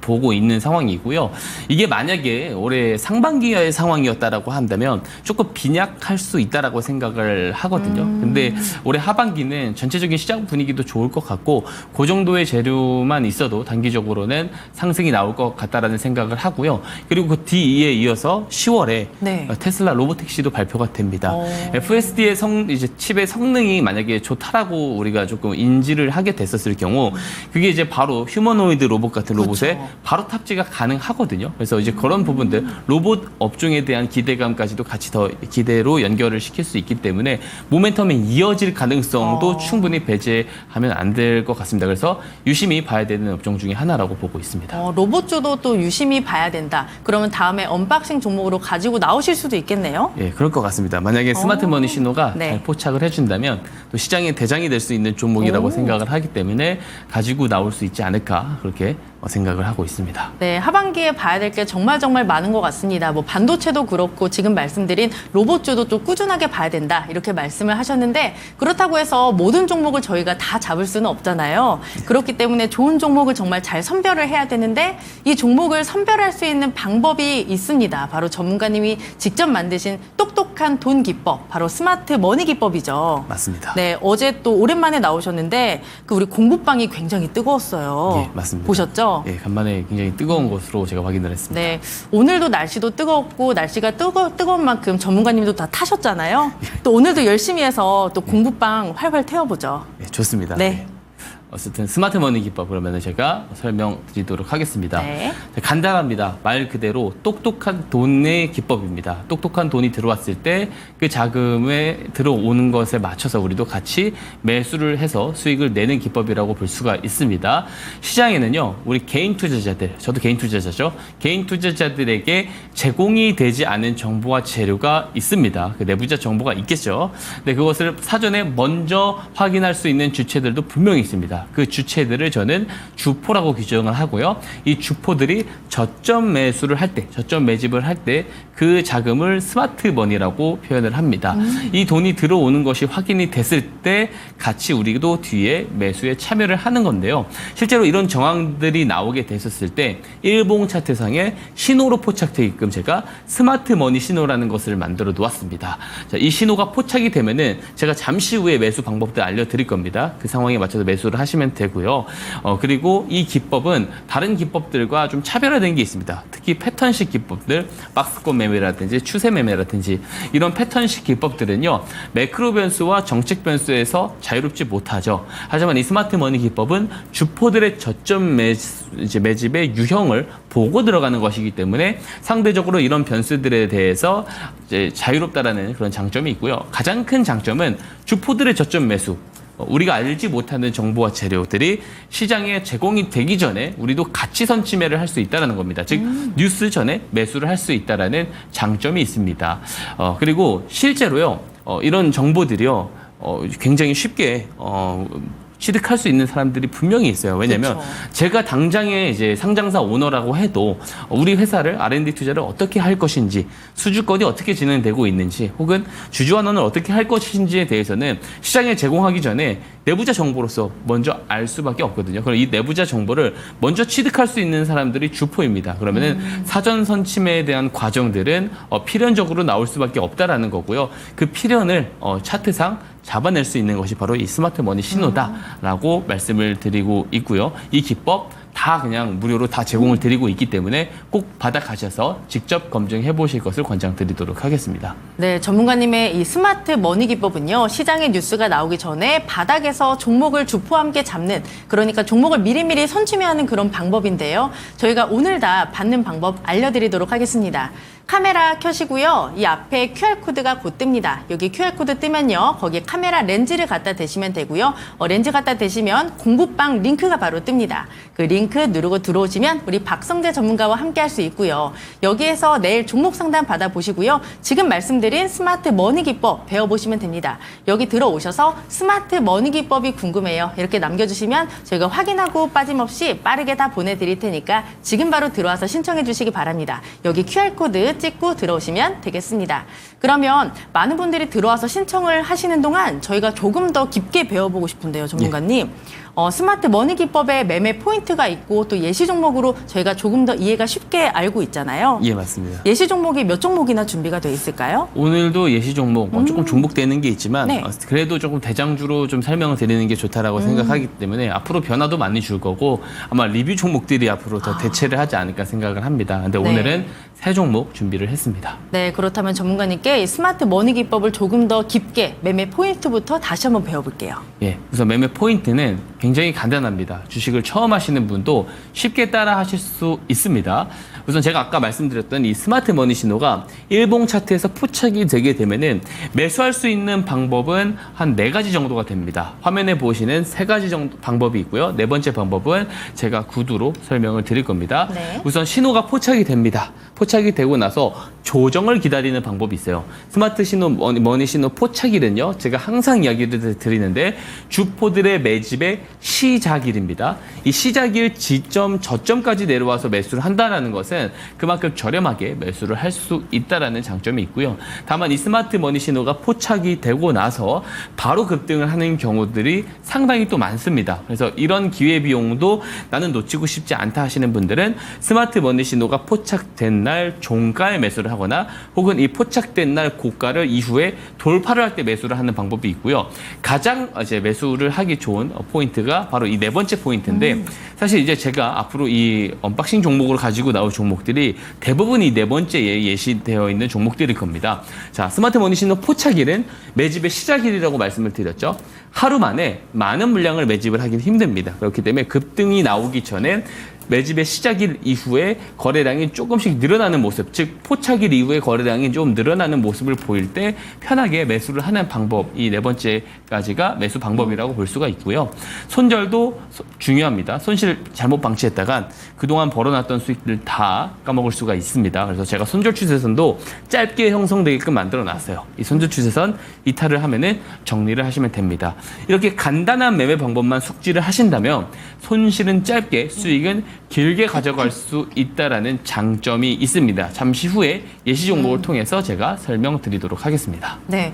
보고 있는 상황이고요. 이게 만약에 올해 상반기의 상황이었다라고 한다면 조금 빈약할 수 있다라고 생각을 하거든요. 근데 올해 하반기는 전체적인 시장 분위기도 좋을 것 같고 그 정도의 재료만 있어도 단기적으로는 상승이 나올 것 같다라는 생각을 하고요. 그리고 그 뒤에 이어서 10월에 네. 테슬라 로보택시도 발표가 됩니다. FSD의 이제 칩의 성능이 만약에 좋다라고 우리가 조금 인지를 하게 됐었을 경우 그게 이제 바로 휴머노이드 로봇 같은 로봇에 그렇죠. 바로 탑재가 가능하거든요. 그래서 이제 그런 부분들 로봇 업종에 대한 기대감까지도 같이 더 기대로 연결을 시킬 수 있기 때문에 모멘텀이 이어질 가능성도 충분히 배제하면 안 될 것 같습니다. 그래서 유심히 봐야 되는 업종 중에 하나라고 보고 있습니다. 로봇주도 또 유심히 봐야 된다. 그러면 다음에 언박싱 종목으로 가지고 나오실 수도 있겠네요. 예, 그럴 것 같습니다. 만약에 스마트 머니 신호가 네. 잘 포착을 해준다면 또 시장의 대장이 될 수 있는 종목이라고 생각을 하기 때문에 가지고 나올 수 있지 않을까 그렇게 생각을 하고 있습니다. 네, 하반기에 봐야 될 게 정말 많은 것 같습니다. 뭐 반도체도 그렇고 지금 말씀드린 로봇주도 또 꾸준하게 봐야 된다 이렇게 말씀을 하셨는데 그렇다고 해서 모든 종목을 저희가 다 잡을 수는 없잖아요. 그렇기 때문에 좋은 종목을 정말 잘 선별을 해야 되는데 이 종목을 선별할 수 있는 방법이 있습니다. 바로 전문가님이 직접 만드신 똑똑한 돈 기법, 바로 스마트 머니 기법이죠. 맞습니다. 네, 어제 또 오랜만에 나오셨는데 우리 공부방이 굉장히 뜨거웠어요. 예, 맞습니다. 보셨죠? 예, 간만에 굉장히 뜨거운 것으로 제가 확인을 했습니다. 네, 오늘도 날씨도 뜨겁고 날씨가 뜨거운 만큼 전문가님도 다 타셨잖아요. 또 오늘도 열심히 해서 또 공부방 활활 태워보죠. 예, 좋습니다. 네. 어쨌든 스마트 머니 기법 그러면 제가 설명드리도록 하겠습니다. 네. 간단합니다. 말 그대로 똑똑한 돈의 기법입니다. 똑똑한 돈이 들어왔을 때 그 자금에 들어오는 것에 맞춰서 우리도 같이 매수를 해서 수익을 내는 기법이라고 볼 수가 있습니다. 시장에는요, 우리 개인 투자자들, 저도 개인 투자자죠. 개인 투자자들에게 제공이 되지 않은 정보와 재료가 있습니다. 그 내부자 정보가 있겠죠. 근데 그것을 사전에 먼저 확인할 수 있는 주체들도 분명히 있습니다. 그 주체들을 저는 주포라고 규정을 하고요. 이 주포들이 저점 매수를 할 때, 저점 매집을 할 때 그 자금을 스마트 머니라고 표현을 합니다. 이 돈이 들어오는 것이 확인이 됐을 때 같이 우리도 뒤에 매수에 참여를 하는 건데요. 실제로 이런 정황들이 나오게 됐었을 때 일봉 차트상에 신호로 포착되게끔 제가 스마트 머니 신호라는 것을 만들어 놓았습니다. 자, 이 신호가 포착이 되면은 제가 잠시 후에 매수 방법들 알려드릴 겁니다. 그 상황에 맞춰서 매수를 하시면 되고요. 그리고 이 기법은 다른 기법들과 좀 차별화된 게 있습니다. 특히 패턴식 기법들, 박스권 매매라든지 추세 매매라든지 이런 패턴식 기법들은요, 매크로 변수와 정책 변수에서 자유롭지 못하죠. 하지만 이 스마트 머니 기법은 주포들의 저점 매집의 유형을 보고 들어가는 것이기 때문에 상대적으로 이런 변수들에 대해서 이제 자유롭다라는 그런 장점이 있고요. 가장 큰 장점은 주포들의 저점 매수, 우리가 알지 못하는 정보와 재료들이 시장에 제공이 되기 전에 우리도 같이 선침해를 할 수 있다는 겁니다. 즉 뉴스 전에 매수를 할 수 있다는 장점이 있습니다. 그리고 실제로요, 이런 정보들이요, 굉장히 쉽게 취득할 수 있는 사람들이 분명히 있어요. 왜냐하면 그렇죠. 제가 당장에 이제 상장사 오너라고 해도 우리 회사를 R&D 투자를 어떻게 할 것인지, 수주권이 어떻게 진행되고 있는지, 혹은 주주환원을 어떻게 할 것인지에 대해서는 시장에 제공하기 전에 내부자 정보로서 먼저 알 수밖에 없거든요. 그럼 이 내부자 정보를 먼저 취득할 수 있는 사람들이 주포입니다. 그러면은 사전 선침에 대한 과정들은 필연적으로 나올 수밖에 없다라는 거고요. 그 필연을 차트상 잡아낼 수 있는 것이 바로 이 스마트 머니 신호다라고 말씀을 드리고 있고요. 이 기법 다 그냥 무료로 다 제공을 드리고 있기 때문에 꼭 받아가셔서 직접 검증해 보실 것을 권장드리도록 하겠습니다. 네, 전문가님의 이 스마트 머니 기법은요, 시장의 뉴스가 나오기 전에 바닥에서 종목을 주포와 함께 잡는, 그러니까 종목을 미리미리 선취매하는 그런 방법인데요. 저희가 오늘 다 받는 방법 알려드리도록 하겠습니다. 카메라 켜시고요. 이 앞에 QR코드가 곧 뜹니다. 여기 QR코드 뜨면요, 거기에 카메라 렌즈를 갖다 대시면 되고요. 렌즈 갖다 대시면 공부방 링크가 바로 뜹니다. 그 링크 누르고 들어오시면 우리 박성재 전문가와 함께 할 수 있고요. 여기에서 내일 종목 상담 받아보시고요. 지금 말씀드린 스마트 머니 기법 배워보시면 됩니다. 여기 들어오셔서 스마트 머니 기법이 궁금해요, 이렇게 남겨주시면 저희가 확인하고 빠짐없이 빠르게 다 보내드릴 테니까 지금 바로 들어와서 신청해 주시기 바랍니다. 여기 QR코드 찍고 들어오시면 되겠습니다. 그러면 많은 분들이 들어와서 신청을 하시는 동안 저희가 조금 더 깊게 배워보고 싶은데요, 전문가님. 스마트 머니 기법에 매매 포인트가 있고 또 예시 종목으로 저희가 조금 더 이해가 쉽게 알고 있잖아요. 예, 맞습니다. 예시 종목이 몇 종목이나 준비가 돼 있을까요? 오늘도 예시 종목 조금 중복되는 게 있지만 네. 그래도 조금 대장주로 좀 설명을 드리는 게 좋다라고 생각하기 때문에 앞으로 변화도 많이 줄 거고 아마 리뷰 종목들이 앞으로 더 대체를 하지 않을까 생각을 합니다. 근데 네. 오늘은 세 종목 준비를 했습니다. 네, 그렇다면 전문가님께 이 스마트 머니 기법을 조금 더 깊게 매매 포인트부터 다시 한번 배워볼게요. 예, 그래서 매매 포인트는 굉장히 간단합니다. 주식을 처음 하시는 분도 쉽게 따라 하실 수 있습니다. 우선 제가 아까 말씀드렸던 이 스마트 머니 신호가 일봉 차트에서 포착이 되게 되면은 매수할 수 있는 방법은 한 4가지 정도가 됩니다. 화면에 보시는 3가지 정도 방법이 있고요. 네 번째 방법은 제가 구두로 설명을 드릴 겁니다. 네. 우선 신호가 포착이 됩니다. 포착이 되고 나서 조정을 기다리는 방법이 있어요. 스마트 신호, 머니 신호 포착일은요, 제가 항상 이야기를 드리는데 주포들의 매집의 시작일입니다. 이 시작일 지점, 저점까지 내려와서 매수를 한다는 것은 그만큼 저렴하게 매수를 할 수 있다는 장점이 있고요. 다만 이 스마트 머니 신호가 포착이 되고 나서 바로 급등을 하는 경우들이 상당히 또 많습니다. 그래서 이런 기회비용도 나는 놓치고 싶지 않다 하시는 분들은 스마트 머니 신호가 포착된 날 종가에 매수를 하거나 혹은 이 포착된 날 고가를 이후에 돌파를 할 때 매수를 하는 방법이 있고요. 가장 이제 매수를 하기 좋은 포인트가 바로 이 네 번째 포인트인데 사실 이제 제가 앞으로 이 언박싱 종목을 가지고 나올 종목 종목들이 대부분이 네 번째에 예시되어 있는 종목들일 겁니다. 자, 스마트 머니신호 포착일은 매집의 시작일이라고 말씀을 드렸죠. 하루 만에 많은 물량을 매집을 하긴 힘듭니다. 그렇기 때문에 급등이 나오기 전엔 매집의 시작일 이후에 거래량이 조금씩 늘어나는 모습, 즉 포착일 이후에 거래량이 좀 늘어나는 모습을 보일 때 편하게 매수를 하는 방법, 이 네 번째까지가 매수 방법이라고 볼 수가 있고요. 손절도 중요합니다. 손실 잘못 방치했다간 그동안 벌어놨던 수익들 다 까먹을 수가 있습니다. 그래서 제가 손절 추세선도 짧게 형성되게끔 만들어 놨어요. 이 손절 추세선 이탈을 하면은 정리를 하시면 됩니다. 이렇게 간단한 매매 방법만 숙지를 하신다면 손실은 짧게, 수익은 길게 가져갈 수 있다라는 장점이 있습니다. 잠시 후에 예시 종목을 통해서 제가 설명드리도록 하겠습니다. 네,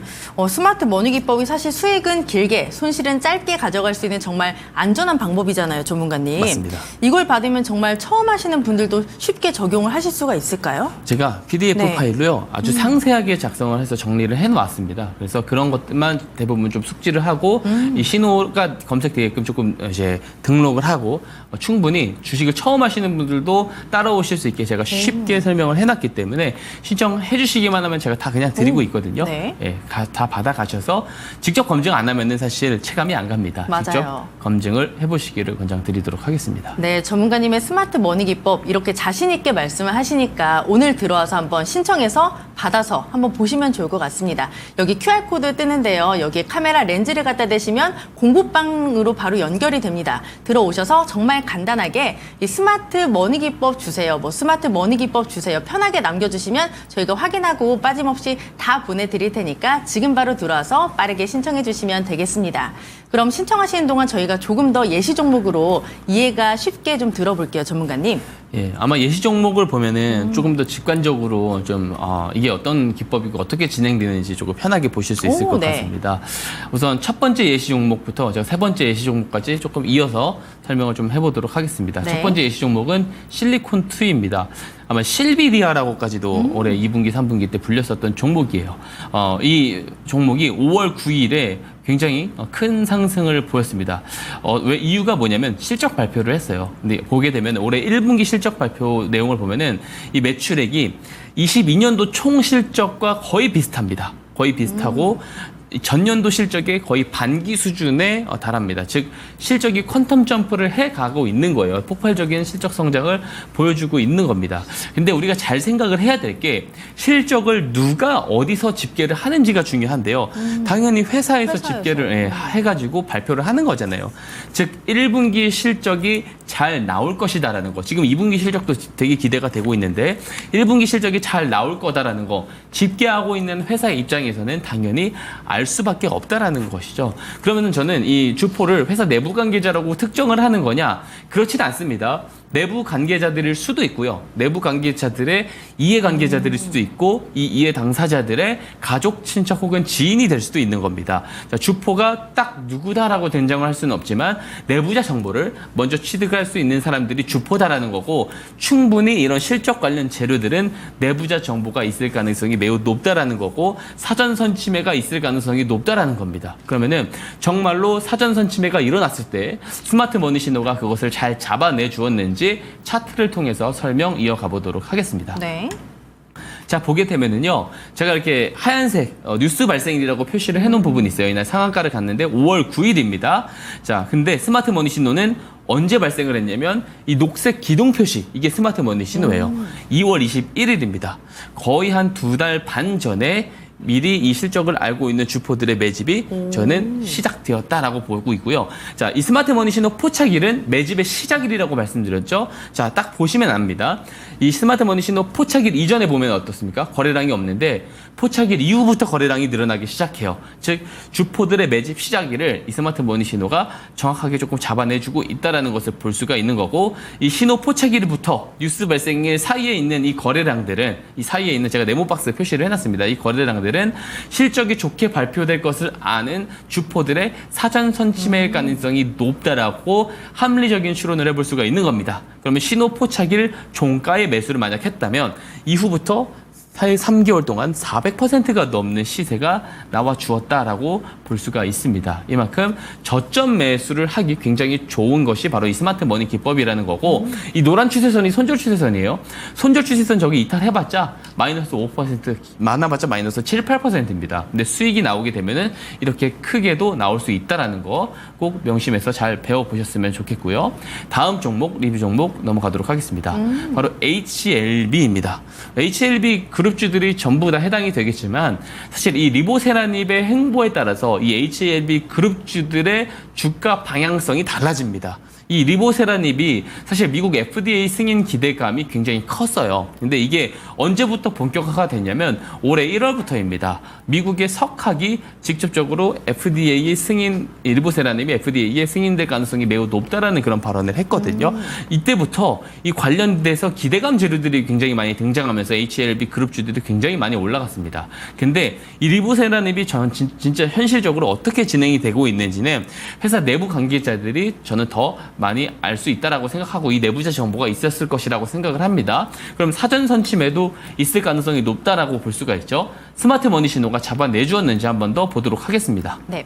스마트 머니 기법이 사실 수익은 길게, 손실은 짧게 가져갈 수 있는 정말 안전한 방법이잖아요, 전문가님. 맞습니다. 이걸 받으면 정말 처음 하시는 분들도 쉽게 적용을 하실 수가 있을까요? 제가 PDF 네. 파일로요, 아주 상세하게 작성을 해서 정리를 해놓았습니다. 그래서 그런 것들만 대부분 좀 숙지를 하고 이 신호가 검색되게끔 조금 이제 등록을 하고 충분히 주식을 처음 하시는 분들도 따라오실 수 있게 제가 쉽게 설명을 해놨기 때문에 신청해 주시기만 하면 제가 다 그냥 드리고 있거든요. 네. 예, 다 받아가셔서 직접 검증 안 하면은 사실 체감이 안 갑니다. 맞아요. 직접 검증을 해보시기를 권장드리도록 하겠습니다. 네, 전문가님의 스마트 머니 기법 이렇게 자신 있게 말씀을 하시니까 오늘 들어와서 한번 신청해서 받아서 한번 보시면 좋을 것 같습니다. 여기 QR코드 뜨는데요. 여기에 카메라 렌즈를 갖다 대시면 공부방으로 바로 연결이 됩니다. 들어오셔서 정말 간단하게 이 스마트 머니 기법 주세요. 스마트 머니 기법 주세요. 편하게 남겨주시면 저희가 확인하고 빠짐없이 다 보내드릴 테니까 지금 바로 들어와서 빠르게 신청해 주시면 되겠습니다. 그럼 신청하시는 동안 저희가 조금 더 예시 종목으로 이해가 쉽게 좀 들어볼게요, 전문가님. 예, 아마 예시 종목을 보면은 조금 더 직관적으로 좀 이게 어떤 기법이고 어떻게 진행되는지 조금 편하게 보실 수 있을 오, 것 네. 같습니다. 우선 첫 번째 예시 종목부터 제가 세 번째 예시 종목까지 조금 이어서 설명을 좀 해보도록 하겠습니다. 네. 첫 번째 예시 종목은 실리콘2입니다. 아마 실비디아라고까지도 올해 2분기, 3분기 때 불렸었던 종목이에요. 이 종목이 5월 9일에 굉장히 큰 상승을 보였습니다. 왜 이유가 뭐냐면 실적 발표를 했어요. 근데 보게 되면 올해 1분기 실적 발표 내용을 보면은 이 매출액이 22년도 총 실적과 거의 비슷합니다. 거의 비슷하고 전년도 실적의 거의 반기 수준에 달합니다. 즉 실적이 퀀텀 점프를 해가고 있는 거예요. 폭발적인 실적 성장을 보여주고 있는 겁니다. 근데 우리가 잘 생각을 해야 될 게 실적을 누가 어디서 집계를 하는지가 중요한데요. 당연히 회사에서 집계를 해가지고 발표를 하는 거잖아요. 즉 1분기 실적이 잘 나올 것이다라는 거. 지금 2분기 실적도 되게 기대가 되고 있는데 1분기 실적이 잘 나올 거다라는 거. 집계하고 있는 회사의 입장에서는 당연히 알 수밖에 없다라는 것이죠. 그러면은 저는 이 주포를 회사 내부 관계자라고 특정을 하는 거냐? 그렇진 않습니다. 내부 관계자들일 수도 있고요. 내부 관계자들의 이해 관계자들일 수도 있고 이 이해 당사자들의 가족, 친척 혹은 지인이 될 수도 있는 겁니다. 자, 주포가 딱 누구다라고 된장을 할 수는 없지만 내부자 정보를 먼저 취득할 수 있는 사람들이 주포다라는 거고 충분히 이런 실적 관련 재료들은 내부자 정보가 있을 가능성이 매우 높다라는 거고 사전선 침해가 있을 가능성이 높다라는 겁니다. 그러면은 정말로 사전선 침해가 일어났을 때 스마트 머니 신호가 그것을 잘 잡아내 주었는지 차트를 통해서 설명 이어가 보도록 하겠습니다. 네. 자, 보게 되면은요, 제가 이렇게 하얀색 뉴스 발생일이라고 표시를 해놓은 부분이 있어요. 이날 상한가를 갔는데 5월 9일입니다. 자, 근데 스마트 머니 신호는 언제 발생을 했냐면 이 녹색 기둥 표시, 이게 스마트 머니 신호예요. 2월 21일입니다. 거의 한 2달 반 전에 미리 이 실적을 알고 있는 주포들의 매집이 저는 시작되었다라고 보고 있고요. 자, 이 스마트 머니 신호 포착일은 매집의 시작일이라고 말씀드렸죠. 자, 딱 보시면 압니다. 이 스마트 머니 신호 포착일 이전에 보면 어떻습니까? 거래량이 없는데 포착일 이후부터 거래량이 늘어나기 시작해요. 즉, 주포들의 매집 시작일을 이 스마트 머니 신호가 정확하게 조금 잡아내주고 있다는 것을 볼 수가 있는 거고 이 신호 포착일부터 뉴스 발생일 사이에 있는 이 거래량들은 이 사이에 있는 제가 네모박스 표시를 해놨습니다. 이 거래량들은 실적이 좋게 발표될 것을 아는 주포들의 사전 선침의 가능성이 높다라고 합리적인 추론을 해볼 수가 있는 겁니다. 그러면 신호 포착일 종가의 매수를 만약 했다면 이후부터 사실 3개월 동안 400%가 넘는 시세가 나와 주었다라고 볼 수가 있습니다. 이만큼 저점 매수를 하기 굉장히 좋은 것이 바로 이 스마트 머니 기법이라는 거고 이 노란 추세선이 손절 추세선이에요. 손절 추세선 저기 이탈해봤자 마이너스 5%, 많아봤자 마이너스 7, 8%입니다. 근데 수익이 나오게 되면은 이렇게 크게도 나올 수 있다라는 거 꼭 명심해서 잘 배워보셨으면 좋겠고요. 다음 종목, 리뷰 종목 넘어가도록 하겠습니다. 바로 HLB입니다. HLB 그룹주들이 전부 다 해당이 되겠지만 사실 이 리보세라닙의 행보에 따라서 이 HLB 그룹주들의 주가 방향성이 달라집니다. 이 리보세라닙이 사실 미국 FDA 승인 기대감이 굉장히 컸어요. 근데 이게 언제부터 본격화가 됐냐면 올해 1월부터입니다. 미국의 석학이 직접적으로 FDA의 승인, 리보세라닙이 FDA에 승인될 가능성이 매우 높다라는 그런 발언을 했거든요. 이때부터 이 관련돼서 기대감 재료들이 굉장히 많이 등장하면서 HLB 그룹주들이 굉장히 많이 올라갔습니다. 근데 이 리보세라닙이 진짜 현실적으로 어떻게 진행이 되고 있는지는 회사 내부 관계자들이 저는 더 많이 알 수 있다라고 생각하고 이 내부자 정보가 있었을 것이라고 생각을 합니다. 그럼 사전 선침에도 있을 가능성이 높다라고 볼 수가 있죠. 스마트 머니 신호가 잡아내주었는지 한 번 더 보도록 하겠습니다. 네.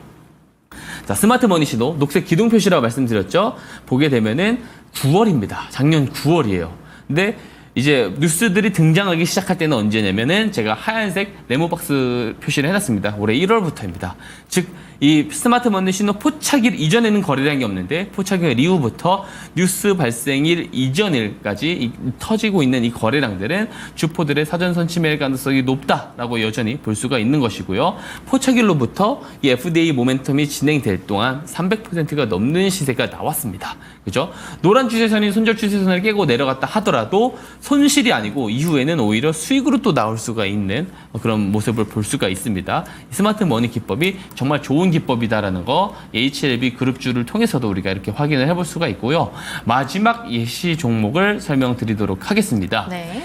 자, 스마트 머니 신호, 녹색 기둥 표시라고 말씀드렸죠. 보게 되면은 9월입니다. 작년 9월이에요. 근데 이제 뉴스들이 등장하기 시작할 때는 언제냐면은 제가 하얀색 네모박스 표시를 해놨습니다. 올해 1월부터입니다. 즉, 이 스마트 머니 신호 포착일 이전에는 거래량이 없는데 포착일 이후부터 뉴스 발생일 이전일까지 터지고 있는 이 거래량들은 주포들의 사전 선침일 가능성이 높다라고 여전히 볼 수가 있는 것이고요. 포착일로부터 이 FDA 모멘텀이 진행될 동안 300%가 넘는 시세가 나왔습니다. 그죠? 노란 추세선이 손절 추세선을 깨고 내려갔다 하더라도 손실이 아니고 이후에는 오히려 수익으로 또 나올 수가 있는 그런 모습을 볼 수가 있습니다. 스마트 머니 기법이 정말 좋은 기법이다라는 거 HLB 그룹주를 통해서도 우리가 이렇게 확인을 해볼 수가 있고요. 마지막 예시 종목을 설명드리도록 하겠습니다. 네.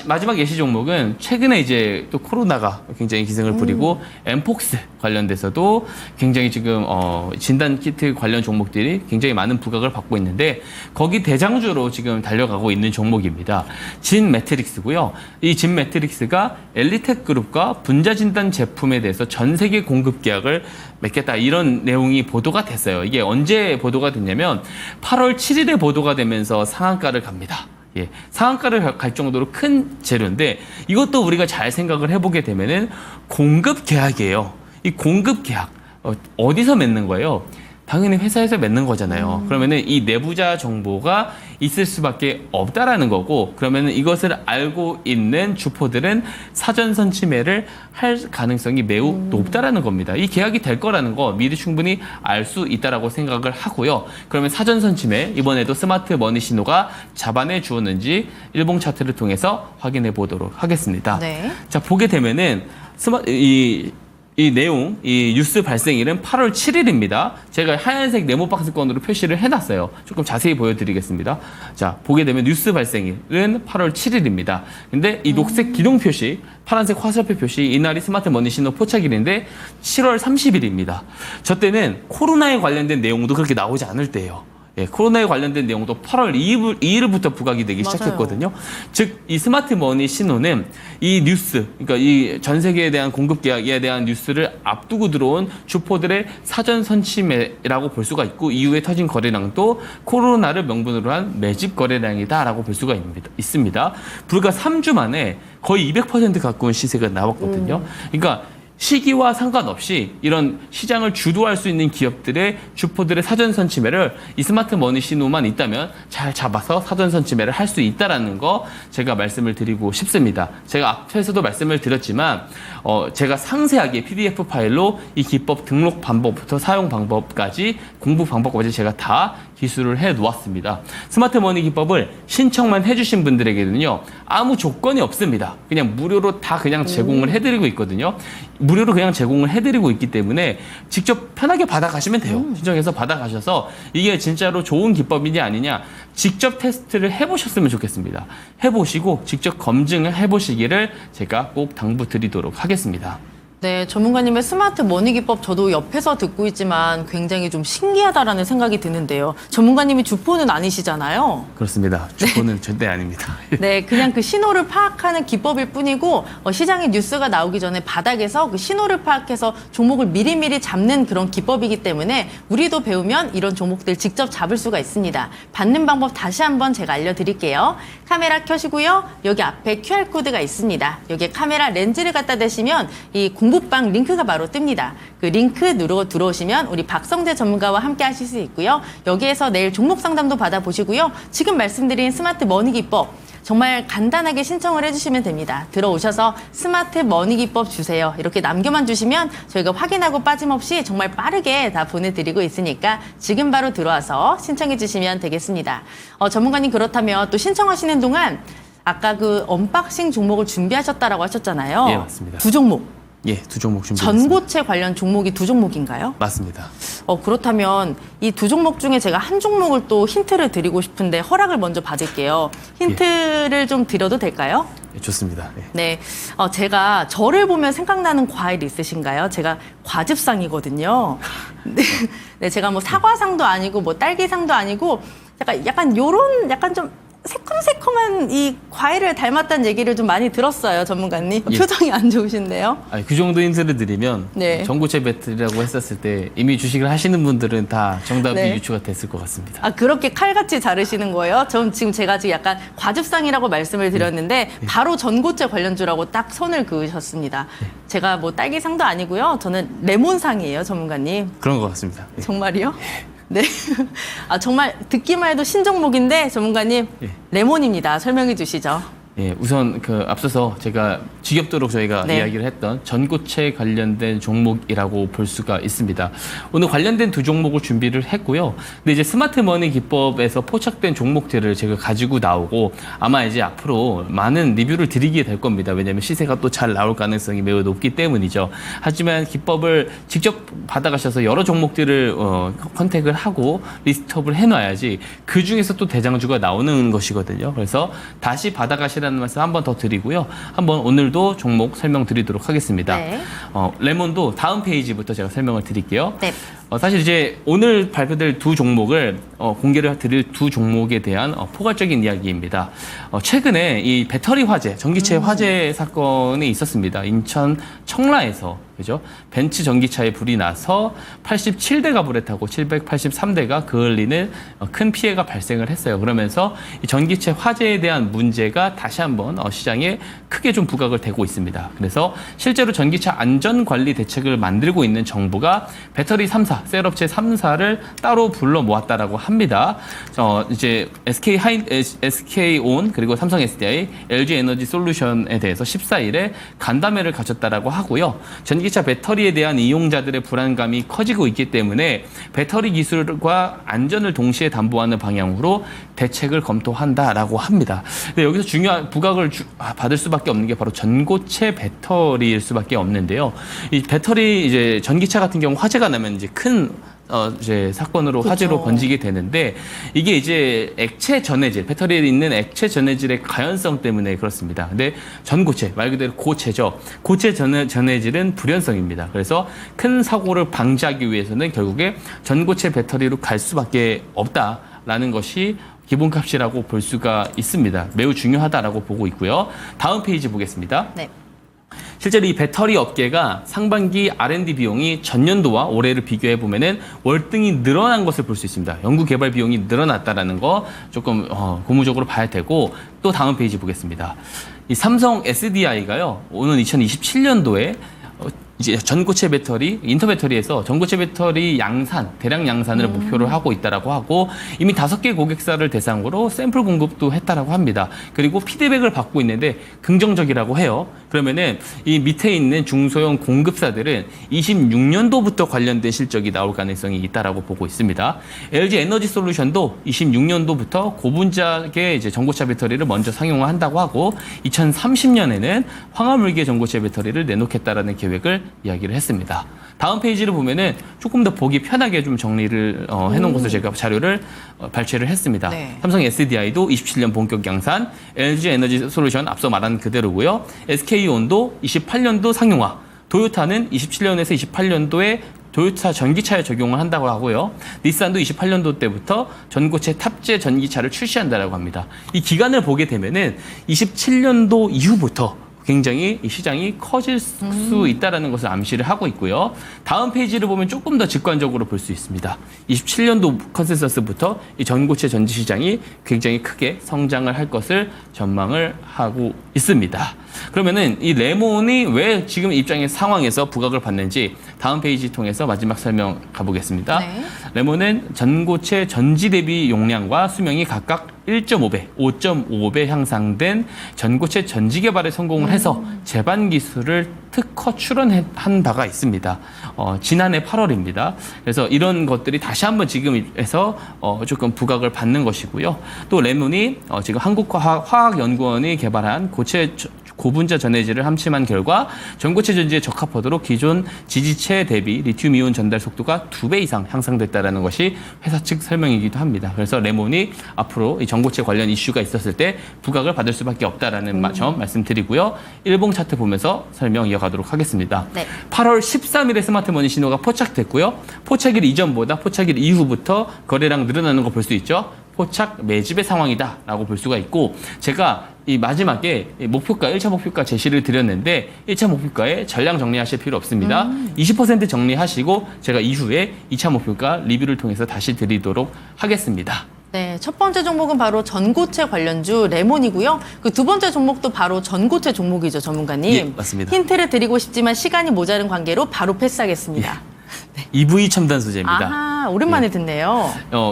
마지막 예시 종목은 최근에 이제 또 코로나가 굉장히 기승을 부리고 엠폭스 관련돼서도 굉장히 지금 진단 키트 관련 종목들이 굉장히 많은 부각을 받고 있는데 거기 대장주로 지금 달려가고 있는 종목입니다. 진 매트릭스고요. 이 진 매트릭스가 엘리텍 그룹과 분자 진단 제품에 대해서 전 세계 공급 계약을 맺겠다 이런 내용이 보도가 됐어요. 이게 언제 보도가 됐냐면 8월 7일에 보도가 되면서 상한가를 갑니다. 예, 상한가를 갈 정도로 큰 재료인데 이것도 우리가 잘 생각을 해보게 되면은 공급 계약이에요. 이 공급 계약 어디서 맺는 거예요? 당연히 회사에서 맺는 거잖아요. 그러면은 이 내부자 정보가 있을 수밖에 없다라는 거고, 그러면은 이것을 알고 있는 주포들은 사전 선침해를 할 가능성이 매우 높다라는 겁니다. 이 계약이 될 거라는 거 미리 충분히 알 수 있다라고 생각을 하고요. 그러면 사전 선침해 이번에도 스마트 머니 신호가 잡아내 주었는지 일봉 차트를 통해서 확인해 보도록 하겠습니다. 네. 자, 보게 되면은 이 내용, 이 뉴스 발생일은 8월 7일입니다. 제가 하얀색 네모박스권으로 표시를 해놨어요. 조금 자세히 보여드리겠습니다. 자, 보게 되면 뉴스 발생일은 8월 7일입니다. 근데 이 녹색 기둥 표시, 파란색 화살표 표시, 이날이 스마트 머니 신호 포착일인데 7월 30일입니다. 저 때는 코로나에 관련된 내용도 그렇게 나오지 않을 때예요. 예, 코로나에 관련된 내용도 8월 2일부터 부각이 되기 맞아요. 시작했거든요. 즉, 이 스마트 머니 신호는 이 뉴스, 그러니까 이 전 세계에 대한 공급 계약에 대한 뉴스를 앞두고 들어온 주포들의 사전 선침해라고 볼 수가 있고, 이후에 터진 거래량도 코로나를 명분으로 한 매집 거래량이다라고 볼 수가 있습니다. 불과 3주 만에 거의 200% 가까운 시세가 나왔거든요. 그러니까 시기와 상관없이 이런 시장을 주도할 수 있는 기업들의 주포들의 사전 선침해를 이 스마트 머니 신호만 있다면 잘 잡아서 사전 선침해를 할 수 있다라는 거 제가 말씀을 드리고 싶습니다. 제가 앞에서도 말씀을 드렸지만 제가 상세하게 PDF 파일로 이 기법 등록 방법부터 사용 방법까지 공부 방법까지 제가 다 기술을 해 놓았습니다. 스마트 머니 기법을 신청만 해주신 분들에게는요 아무 조건이 없습니다. 그냥 무료로 다 그냥 제공을 해드리고 있거든요. 무료로 그냥 제공을 해드리고 있기 때문에 직접 편하게 받아가시면 돼요. 신청해서 받아가셔서 이게 진짜로 좋은 기법이냐 아니냐 직접 테스트를 해보셨으면 좋겠습니다. 해보시고 직접 검증을 해보시기를 제가 꼭 당부드리도록 하겠습니다. 네, 전문가님의 스마트 머니 기법 저도 옆에서 듣고 있지만 굉장히 좀 신기하다라는 생각이 드는데요. 전문가님이 주포는 아니시잖아요. 그렇습니다. 주포는 절대 아닙니다. 네, 그냥 그 신호를 파악하는 기법일 뿐이고 시장에 뉴스가 나오기 전에 바닥에서 그 신호를 파악해서 종목을 미리미리 잡는 그런 기법이기 때문에 우리도 배우면 이런 종목들 직접 잡을 수가 있습니다. 받는 방법 다시 한번 제가 알려드릴게요. 카메라 켜시고요. 여기 앞에 QR코드가 있습니다. 여기에 카메라 렌즈를 갖다 대시면 이 공부방 링크가 바로 뜹니다. 그 링크 누르고 들어오시면 우리 박성재 전문가와 함께 하실 수 있고요. 여기에서 내일 종목 상담도 받아보시고요. 지금 말씀드린 스마트 머니 기법 정말 간단하게 신청을 해주시면 됩니다. 들어오셔서 스마트 머니 기법 주세요. 이렇게 남겨만 주시면 저희가 확인하고 빠짐없이 정말 빠르게 다 보내드리고 있으니까 지금 바로 들어와서 신청해 주시면 되겠습니다. 전문가님 그렇다면 또 신청하시는 동안 아까 그 언박싱 종목을 준비하셨다라고 하셨잖아요. 예, 맞습니다. 두 종목. 예, 두 종목 준비했습니다. 전고체 관련 종목이 두 종목인가요? 맞습니다. 그렇다면 이 두 종목 중에 제가 한 종목을 또 힌트를 드리고 싶은데 허락을 먼저 받을게요. 힌트를 좀 드려도 될까요? 예, 좋습니다. 예. 네, 제가 저를 보면 생각나는 과일 있으신가요? 제가 과즙상이거든요. 네, 제가 뭐 사과상도 아니고 뭐 딸기상도 아니고 약간 요런 약간 좀 새콤새콤한 이 과일을 닮았다는 얘기를 좀 많이 들었어요, 전문가님. 예. 표정이 안 좋으신데요? 아니, 그 정도 힌트를 드리면 네. 전고체 배틀이라고 했었을 때 이미 주식을 하시는 분들은 다 정답이 네. 유추가 됐을 것 같습니다. 아, 그렇게 칼같이 자르시는 거예요? 전 지금 제가 지금 약간 과즙상이라고 말씀을 드렸는데 바로 전고체 관련주라고 딱 선을 그으셨습니다. 제가 뭐 딸기상도 아니고요. 저는 레몬상이에요, 전문가님. 그런 것 같습니다. 예. 정말이요? 네. 아, 정말 듣기만 해도 신종목인데 전문가님 예. 레몬입니다. 설명해 주시죠. 예, 우선 앞서서 제가 지겹도록 저희가 네. 이야기를 했던 전고체 관련된 종목이라고 볼 수가 있습니다. 오늘 관련된 두 종목을 준비를 했고요. 근데 이제 스마트 머니 기법에서 포착된 종목들을 제가 가지고 나오고 아마 이제 앞으로 많은 리뷰를 드리게 될 겁니다. 왜냐하면 시세가 또 잘 나올 가능성이 매우 높기 때문이죠. 하지만 기법을 직접 받아가셔서 여러 종목들을 컨택을 하고 리스트업을 해놔야지 그 중에서 또 대장주가 나오는 것이거든요. 그래서 다시 받아가시라는 말씀 한 번 더 드리고요. 한번 오늘도 종목 설명드리도록 하겠습니다. 네. 레몬도 다음 페이지부터 제가 설명을 드릴게요. 네. 사실 이제 오늘 발표될 두 종목을 공개를 드릴 두 종목에 대한 포괄적인 이야기입니다. 최근에 이 배터리 화재, 전기체 화재 사건이 있었습니다. 인천 청라에서 그죠? 벤츠 전기차에 불이 나서 87대가 불에 타고 783대가 그을리는 큰 피해가 발생을 했어요. 그러면서 이 전기체 화재에 대한 문제가 다시 한번 시장에 크게 좀 부각을 되고 있습니다. 그래서 실제로 전기차 안전관리 대책을 만들고 있는 정부가 배터리 3사, 셀업체 3사를 따로 불러 모았다라고 합니다. 이제 SK온 그리고 삼성 SDI, LG 에너지 솔루션에 대해서 14일에 간담회를 가졌다라고 하고요. 전기차 배터리에 대한 이용자들의 불안감이 커지고 있기 때문에 배터리 기술과 안전을 동시에 담보하는 방향으로 대책을 검토한다라고 합니다. 근데 여기서 중요한 부각을 받을 수밖에 없는 게 바로 전고체 배터리일 수밖에 없는데요. 이 배터리 이제 전기차 같은 경우 화재가 나면 이제 큰 이제 사건으로 그렇죠. 화재로 번지게 되는데 이게 이제 액체 전해질, 배터리에 있는 액체 전해질의 가연성 때문에 그렇습니다. 근데 전고체, 말 그대로 고체죠. 고체 전해질은 불연성입니다. 그래서 큰 사고를 방지하기 위해서는 결국에 전고체 배터리로 갈 수밖에 없다라는 것이 기본값이라고 볼 수가 있습니다. 매우 중요하다라고 보고 있고요. 다음 페이지 보겠습니다. 네. 실제로 이 배터리 업계가 상반기 R&D 비용이 전년도와 올해를 비교해 보면은 월등히 늘어난 것을 볼 수 있습니다. 연구 개발 비용이 늘어났다라는 거 조금 고무적으로 봐야 되고 또 다음 페이지 보겠습니다. 이 삼성 SDI가요. 오는 2027년도에 이제 전고체 배터리, 인터 배터리에서 전고체 배터리 양산, 대량 양산을 목표를 하고 있다라고 하고 이미 5개 고객사를 대상으로 샘플 공급도 했다라고 합니다. 그리고 피드백을 받고 있는데 긍정적이라고 해요. 그러면은 이 밑에 있는 중소형 공급사들은 26년도부터 관련된 실적이 나올 가능성이 있다라고 보고 있습니다. LG 에너지 솔루션도 26년도부터 고분자계 이제 전고체 배터리를 먼저 상용화한다고 하고 2030년에는 황화물계 전고체 배터리를 내놓겠다라는 계획을 이야기를 했습니다. 다음 페이지를 보면은 조금 더 보기 편하게 좀 정리를 해놓은 것을 제가 자료를 발췌를 했습니다. 네. 삼성 SDI도 27년 본격 양산, LG 에너지 솔루션 앞서 말한 그대로고요. SK온도 28년도 상용화, 도요타는 27년에서 28년도에 도요타 전기차에 적용을 한다고 하고요. 닛산도 28년도 때부터 전고체 탑재 전기차를 출시한다라고 합니다. 이 기간을 보게 되면은 27년도 이후부터 굉장히 이 시장이 커질 수 있다는 것을 암시를 하고 있고요. 다음 페이지를 보면 조금 더 직관적으로 볼 수 있습니다. 27년도 컨센서스부터 이 전고체 전지 시장이 굉장히 크게 성장을 할 것을 전망을 하고 있습니다. 그러면은 이 레몬이 왜 지금 입장의 상황에서 부각을 받는지 다음 페이지 통해서 마지막 설명 가보겠습니다. 네. 레몬은 전고체 전지 대비 용량과 수명이 각각 1.5배, 5.5배 향상된 전고체 전지 개발에 성공을 해서 제반 기술을 특허 출원한 바가 있습니다. 지난해 8월입니다. 그래서 이런 것들이 다시 한번 지금에서 조금 부각을 받는 것이고요. 또 레몬이 지금 한국화학연구원이 개발한 고분자 전해질을 함침한 결과 전고체 전지에 적합하도록 기존 지지체 대비 리튬이온 전달 속도가 2배 이상 향상됐다는 것이 회사 측 설명이기도 합니다. 그래서 레몬이 앞으로 이 전고체 관련 이슈가 있었을 때 부각을 받을 수밖에 없다는 점 말씀드리고요. 일봉 차트 보면서 설명 이어가도록 하겠습니다. 네. 8월 13일에 스마트머니 신호가 포착됐고요. 포착일 이전보다 포착일 이후부터 거래량 늘어나는 거 볼 수 있죠. 포착 매집의 상황이다라고 볼 수가 있고, 제가 이 마지막에 목표가 1차 목표가 제시를 드렸는데 1차 목표가에 전량 정리하실 필요 없습니다. 20% 정리하시고 제가 이후에 2차 목표가 리뷰를 통해서 다시 드리도록 하겠습니다. 네, 첫 번째 종목은 바로 전고체 관련주 레몬이고요. 그 두 번째 종목도 바로 전고체 종목이죠, 전문가님. 예, 맞습니다. 힌트를 드리고 싶지만 시간이 모자른 관계로 바로 패스하겠습니다. EV 첨단 소재입니다. 아하, 오랜만에 듣네요.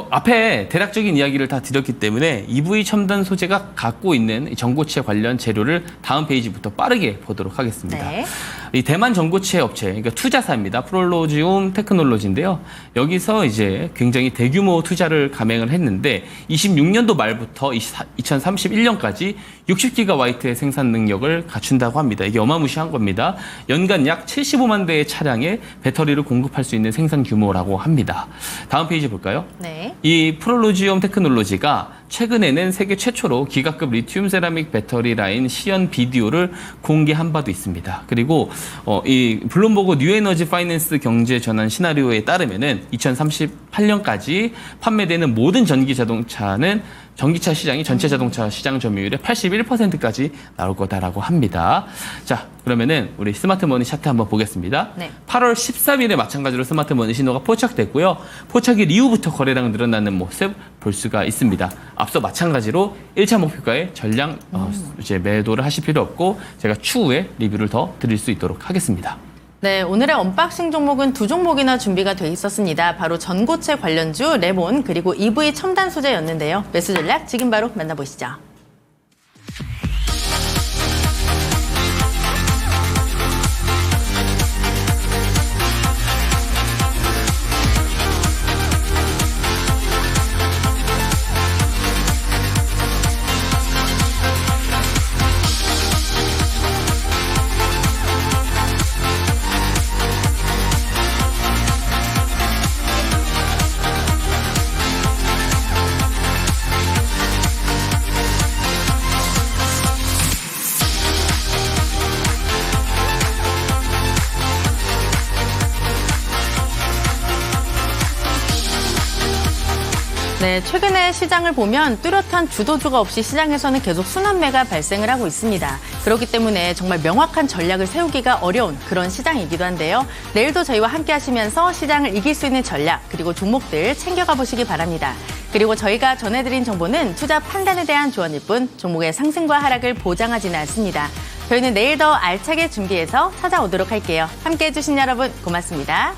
앞에 대략적인 이야기를 다 드렸기 때문에 EV 첨단 소재가 갖고 있는 이 전고체 관련 재료를 다음 페이지부터 빠르게 보도록 하겠습니다. 네. 이 대만 전고체 업체, 그러니까 투자사입니다. 프롤로지움 테크놀로지인데요. 여기서 이제 굉장히 대규모 투자를 감행을 했는데 26년도 말부터 2031년까지 60기가와이트의 생산 능력을 갖춘다고 합니다. 이게 어마무시한 겁니다. 연간 약 75만 대의 차량에 배터리를 공급할 수 있는 생산 규모라고 합니다. 다음 페이지 볼까요? 네. 이 프롤로지움 테크놀로지가 최근에는 세계 최초로 기가급 리튬 세라믹 배터리 라인 시연 비디오를 공개한 바도 있습니다. 그리고 이 블룸버그 뉴에너지 파이낸스 경제 전환 시나리오에 따르면은 2038년까지 판매되는 모든 전기차 시장이 전체 자동차 시장 점유율의 81%까지 나올 거다라고 합니다. 자, 그러면은 우리 스마트머니 차트 한번 보겠습니다. 네. 8월 13일에 마찬가지로 스마트머니 신호가 포착됐고요. 포착일 이후부터 거래량 늘어나는 모습 볼 수가 있습니다. 앞서 마찬가지로 1차 목표가에 전량 이제 매도를 하실 필요 없고 제가 추후에 리뷰를 더 드릴 수 있도록 하겠습니다. 네, 오늘의 언박싱 종목은 두 종목이나 준비가 돼 있었습니다. 바로 전고체 관련주 레몬 그리고 EV 첨단 소재였는데요. 매수 전략 지금 바로 만나보시죠. 네, 최근에 시장을 보면 뚜렷한 주도주가 없이 시장에서는 계속 순환매가 발생을 하고 있습니다. 그렇기 때문에 정말 명확한 전략을 세우기가 어려운 그런 시장이기도 한데요. 내일도 저희와 함께 하시면서 시장을 이길 수 있는 전략 그리고 종목들 챙겨가 보시기 바랍니다. 그리고 저희가 전해드린 정보는 투자 판단에 대한 조언일 뿐 종목의 상승과 하락을 보장하지는 않습니다. 저희는 내일 더 알차게 준비해서 찾아오도록 할게요. 함께해 주신 여러분 고맙습니다.